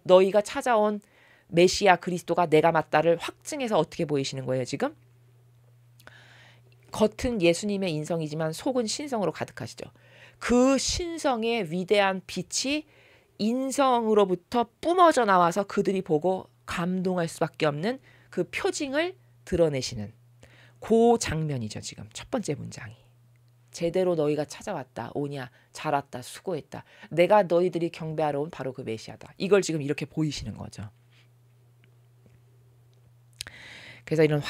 Speaker 1: 너희가 찾아온 메시아 그리스도가 내가 맞다를 확증해서 어떻게 보이시는 거예요, 지금? 겉은 예수님의 인성이지만 속은 신성으로 가득하시죠. 그 신성의 위대한 빛이 인성으로부터 뿜어져 나와서 그들이 보고 감동할 수밖에 없는 그 표징을 드러내시는 그 장면이죠, 지금. 첫 번째 문장이. 제대로 너희가 찾아왔다. 오냐. 잘 왔다. 수고했다. 내가 너희들이 경배하러 온 바로 그 메시아다. 이걸 지금 이렇게 보이시는 거죠. 그래서 이런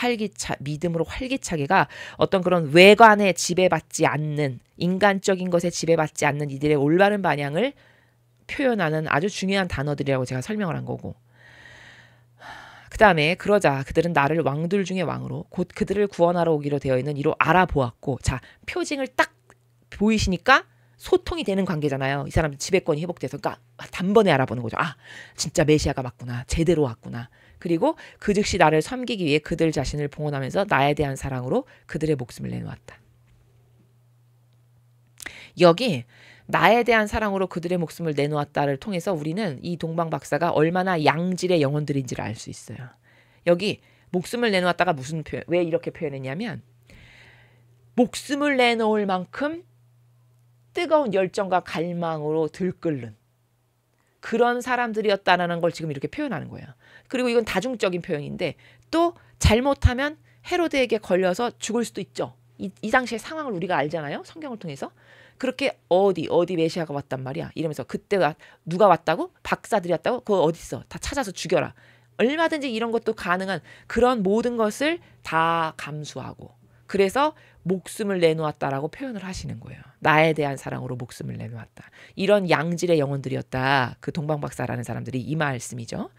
Speaker 1: 믿음으로 활기차게가 어떤 그런 외관에 지배받지 않는, 인간적인 것에 지배받지 않는 이들의 올바른 반향을 표현하는 아주 중요한 단어들이라고 제가 설명을 한 거고, 그 다음에 그러자 그들은 나를 왕들 중에 왕으로 곧 그들을 구원하러 오기로 되어 있는 이로 알아보았고, 자, 표징을 딱 보이시니까 소통이 되는 관계잖아요. 이 사람들 지배권이 회복돼서, 그러니까 단번에 알아보는 거죠. 아, 진짜 메시아가 맞구나. 제대로 왔구나. 그리고 그 즉시 나를 섬기기 위해 그들 자신을 봉헌하면서 나에 대한 사랑으로 그들의 목숨을 내놓았다. 여기 나에 대한 사랑으로 그들의 목숨을 내놓았다를 통해서 우리는 이 동방 박사가 얼마나 양질의 영혼들인지를 알 수 있어요. 여기 목숨을 내놓았다가 무슨 표현, 왜 이렇게 표현했냐면 목숨을 내놓을 만큼 뜨거운 열정과 갈망으로 들끓는 그런 사람들이었다라는 걸 지금 이렇게 표현하는 거예요. 그리고 이건 다중적인 표현인데 또 잘못하면 헤로데에게 걸려서 죽을 수도 있죠. 이 당시의 상황을 우리가 알잖아요. 성경을 통해서. 그렇게 어디 메시아가 왔단 말이야. 이러면서 그때가 누가 왔다고? 박사들이 왔다고? 그거 어딨어? 다 찾아서 죽여라. 얼마든지 이런 것도 가능한 그런 모든 것을 다 감수하고 그래서 목숨을 내놓았다라고 표현을 하시는 거예요. 나에 대한 사랑으로 목숨을 내놓았다. 이런 양질의 영혼들이었다. 그 동방박사라는 사람들이 이 말씀이죠.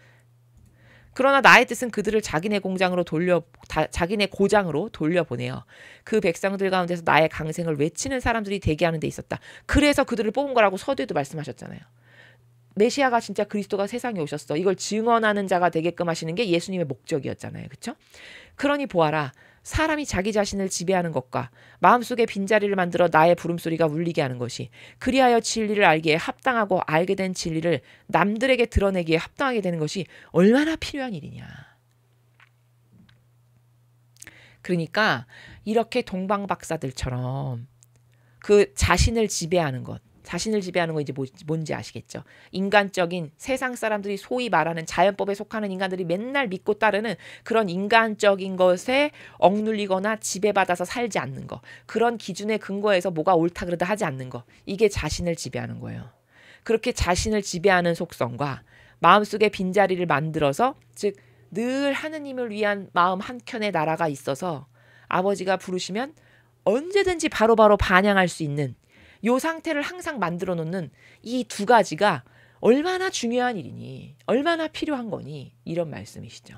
Speaker 1: 그러나 나의 뜻은 그들을 자기네 고장으로 돌려보내요. 그 백성들 가운데서 나의 강생을 외치는 사람들이 되게 하는 데 있었다. 그래서 그들을 뽑은 거라고 서두에도 말씀하셨잖아요. 메시아가 진짜 그리스도가 세상에 오셨어. 이걸 증언하는 자가 되게끔 하시는 게 예수님의 목적이었잖아요. 그렇죠? 그러니 보아라. 사람이 자기 자신을 지배하는 것과 마음속에 빈자리를 만들어 나의 부름소리가 울리게 하는 것이 그리하여 진리를 알기에 합당하고 알게 된 진리를 남들에게 드러내기에 합당하게 되는 것이 얼마나 필요한 일이냐. 그러니까 이렇게 동방박사들처럼 그 자신을 지배하는 것, 자신을 지배하는 거 이제 뭔지 아시겠죠? 인간적인 세상 사람들이 소위 말하는 자연법에 속하는 인간들이 맨날 믿고 따르는 그런 인간적인 것에 억눌리거나 지배받아서 살지 않는 거. 그런 기준에 근거해서 뭐가 옳다 그르다 하지 않는 거. 이게 자신을 지배하는 거예요. 그렇게 자신을 지배하는 속성과 마음속에 빈자리를 만들어서 즉 늘 하느님을 위한 마음 한켠에 나라가 있어서 아버지가 부르시면 언제든지 바로바로 반향할 수 있는 요 상태를 항상 만들어 놓는 이 두 가지가 얼마나 중요한 일이니, 얼마나 필요한 거니, 이런 말씀이시죠.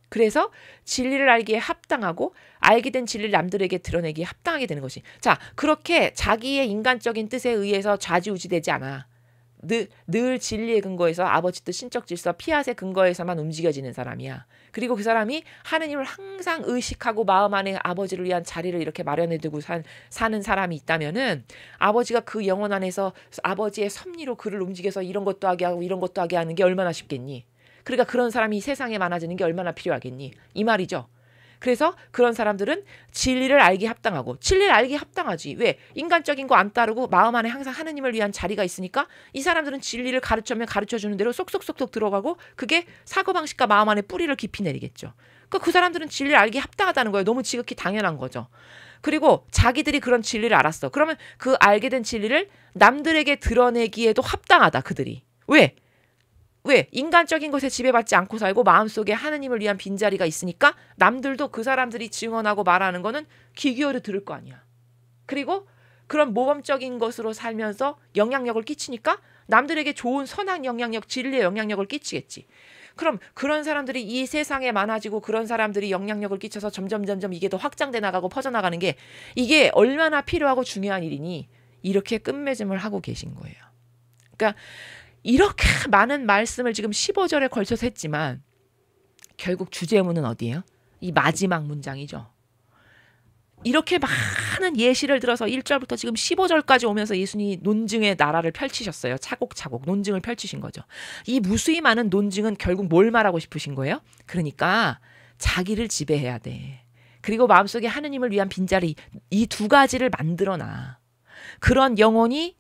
Speaker 1: 그래서 진리를 알기에 합당하고 알게 된 진리를 남들에게 드러내기에 합당하게 되는 것이. 자, 그렇게 자기의 인간적인 뜻에 의해서 좌지우지되지 않아. 늘 진리의 근거에서 아버지 뜻, 신적 질서, 피앗의 근거에서만 움직여지는 사람이야. 그리고 그 사람이 하느님을 항상 의식하고 마음 안에 아버지를 위한 자리를 이렇게 마련해두고 사는 사람이 있다면은 아버지가 그 영혼 안에서 아버지의 섭리로 그를 움직여서 이런 것도 하게 하고 이런 것도 하게 하는 게 얼마나 쉽겠니? 그러니까 그런 사람이 이 세상에 많아지는 게 얼마나 필요하겠니? 이 말이죠. 그래서 그런 사람들은 진리를 알기 합당하고, 진리를 알기 합당하지. 왜? 인간적인 거 안 따르고 마음 안에 항상 하느님을 위한 자리가 있으니까 이 사람들은 진리를 가르쳐면 가르쳐주는 대로 쏙쏙쏙쏙 들어가고 그게 사고방식과 마음 안에 뿌리를 깊이 내리겠죠. 그러니까 그 사람들은 진리를 알기 합당하다는 거예요. 너무 지극히 당연한 거죠. 그리고 자기들이 그런 진리를 알았어. 그러면 그 알게 된 진리를 남들에게 드러내기에도 합당하다. 그들이. 왜? 인간적인 것에 지배받지 않고 살고 마음속에 하느님을 위한 빈자리가 있으니까 남들도 그 사람들이 증언하고 말하는 거는 귀 기울여 들을 거 아니야. 그리고 그런 모범적인 것으로 살면서 영향력을 끼치니까 남들에게 좋은 선한 영향력, 진리의 영향력을 끼치겠지. 그럼 그런 사람들이 이 세상에 많아지고 그런 사람들이 영향력을 끼쳐서 점점 이게 더 확장돼 나가고 퍼져나가는 게 이게 얼마나 필요하고 중요한 일이니 이렇게 끝맺음을 하고 계신 거예요. 그러니까 이렇게 많은 말씀을 지금 15절에 걸쳐서 했지만 결국 주제문은 어디예요? 이 마지막 문장이죠. 이렇게 많은 예시를 들어서 1절부터 지금 15절까지 오면서 예수님이 논증의 나라를 펼치셨어요. 차곡차곡 논증을 펼치신 거죠. 이 무수히 많은 논증은 결국 뭘 말하고 싶으신 거예요? 그러니까 자기를 지배해야 돼. 그리고 마음속에 하느님을 위한 빈자리, 이 두 가지를 만들어놔. 그런 영혼이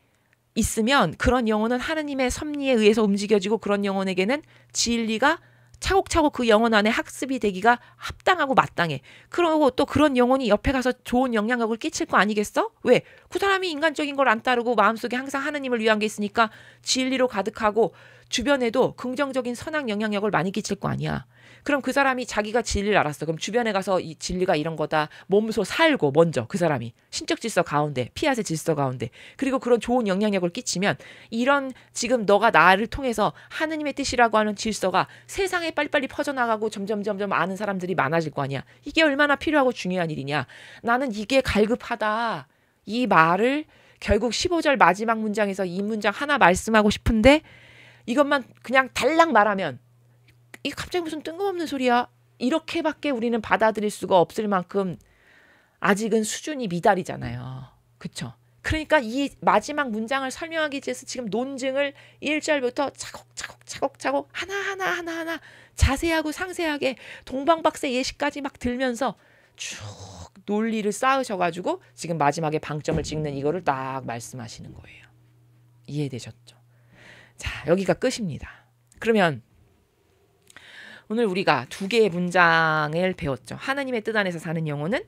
Speaker 1: 있으면 그런 영혼은 하느님의 섭리에 의해서 움직여지고 그런 영혼에게는 진리가 차곡차곡 그 영혼 안에 학습이 되기가 합당하고 마땅해. 그러고 또 그런 영혼이 옆에 가서 좋은 영향력을 끼칠 거 아니겠어? 왜? 그 사람이 인간적인 걸 안 따르고 마음속에 항상 하느님을 위한 게 있으니까 진리로 가득하고 주변에도 긍정적인 선한 영향력을 많이 끼칠 거 아니야. 그럼 그 사람이 자기가 진리를 알았어. 그럼 주변에 가서 이 진리가 이런 거다. 몸소 살고 먼저 그 사람이 신적 질서 가운데, 피앗의 질서 가운데, 그리고 그런 좋은 영향력을 끼치면 이런 지금 너가 나를 통해서 하느님의 뜻이라고 하는 질서가 세상에 빨리빨리 퍼져나가고 점점 아는 사람들이 많아질 거 아니야. 이게 얼마나 필요하고 중요한 일이냐. 나는 이게 갈급하다. 이 말을 결국 15절 마지막 문장에서 이 문장 하나 말씀하고 싶은데 이것만 그냥 달랑 말하면 이 갑자기 무슨 뜬금없는 소리야. 이렇게밖에 우리는 받아들일 수가 없을 만큼 아직은 수준이 미달이잖아요. 그렇죠? 그러니까 이 마지막 문장을 설명하기 위해서 지금 논증을 1절부터 차곡차곡 하나 자세하고 상세하게 동방박사 예시까지 막 들면서 쭉 논리를 쌓으셔가지고 지금 마지막에 방점을 찍는 이거를 딱 말씀하시는 거예요. 이해되셨죠? 자, 여기가 끝입니다. 그러면 오늘 우리가 두 개의 문장을 배웠죠. 하나님의 뜻 안에서 사는 영혼은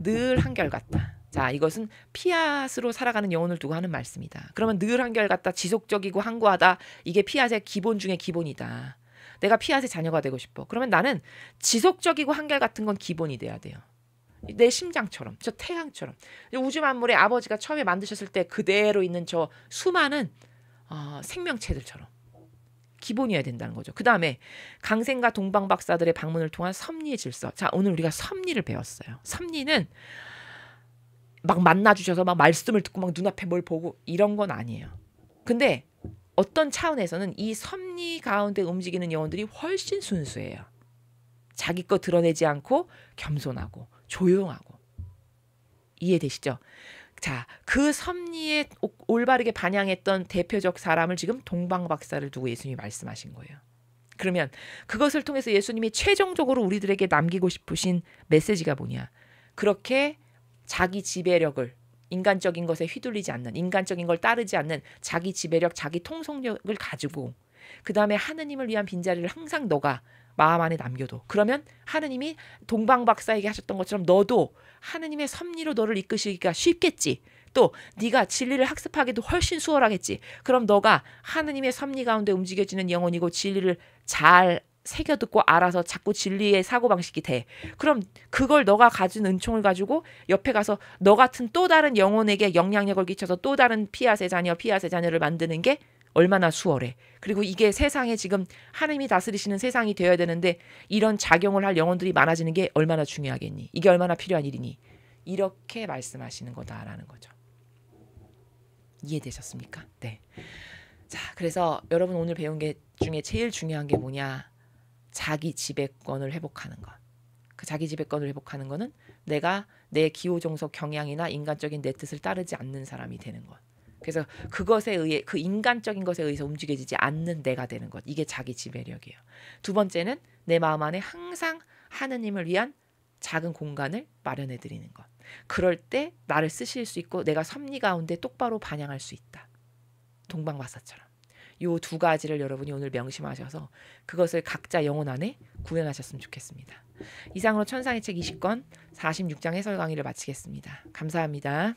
Speaker 1: 늘 한결같다. 자, 이것은 피앗으로 살아가는 영혼을 두고 하는 말씀이다. 그러면 늘 한결같다, 지속적이고 항구하다. 이게 피앗의 기본 중에 기본이다. 내가 피앗의 자녀가 되고 싶어. 그러면 나는 지속적이고 한결같은 건 기본이 돼야 돼요. 내 심장처럼, 저 태양처럼. 우주 만물의 아버지가 처음에 만드셨을 때 그대로 있는 저 수많은 생명체들처럼 기본이어야 된다는 거죠. 그 다음에 강생과 동방 박사들의 방문을 통한 섭리의 질서. 자, 오늘 우리가 섭리를 배웠어요. 섭리는 막 만나주셔서 막 말씀을 듣고 막 눈앞에 뭘 보고 이런 건 아니에요. 근데 어떤 차원에서는 이 섭리 가운데 움직이는 영혼들이 훨씬 순수해요. 자기 거 드러내지 않고 겸손하고 조용하고. 이해되시죠? 자, 그 섭리에 올바르게 반영했던 대표적 사람을 지금 동방 박사를 두고 예수님이 말씀하신 거예요. 그러면 그것을 통해서 예수님이 최종적으로 우리들에게 남기고 싶으신 메시지가 뭐냐? 그렇게 자기 지배력을, 인간적인 것에 휘둘리지 않는, 인간적인 걸 따르지 않는 자기 지배력, 자기 통속력을 가지고 그 다음에 하느님을 위한 빈자리를 항상 너가 마음 안에 남겨둬. 그러면 하느님이 동방 박사에게 하셨던 것처럼 너도 하느님의 섭리로 너를 이끄시기가 쉽겠지. 또 네가 진리를 학습하기도 훨씬 수월하겠지. 그럼 너가 하느님의 섭리 가운데 움직여지는 영혼이고 진리를 잘 새겨 듣고 알아서 자꾸 진리의 사고방식이 돼. 그럼 그걸 너가 가진 은총을 가지고 옆에 가서 너 같은 또 다른 영혼에게 영향력을 끼쳐서 또 다른 피앗의 자녀를 만드는 게 얼마나 수월해. 그리고 이게 세상에 지금 하나님이 다스리시는 세상이 되어야 되는데 이런 작용을 할 영혼들이 많아지는 게 얼마나 중요하겠니? 이게 얼마나 필요한 일이니? 이렇게 말씀하시는 거다라는 거죠. 이해되셨습니까? 네. 자, 그래서 여러분 오늘 배운 게 중에 제일 중요한 게 뭐냐? 자기 지배권을 회복하는 것. 그 자기 지배권을 회복하는 거는 내가 내 기호종속 경향이나 인간적인 내 뜻을 따르지 않는 사람이 되는 것. 그래서 그것에 의해 그 인간적인 것에 의해서 움직여지지 않는 내가 되는 것. 이게 자기 지배력이에요. 두 번째는 내 마음 안에 항상 하느님을 위한 작은 공간을 마련해 드리는 것. 그럴 때 나를 쓰실 수 있고 내가 섭리 가운데 똑바로 반영할 수 있다. 동방박사처럼. 요 두 가지를 여러분이 오늘 명심하셔서 그것을 각자 영혼 안에 구현하셨으면 좋겠습니다. 이상으로 천상의 책 20권 46장 해설 강의를 마치겠습니다. 감사합니다.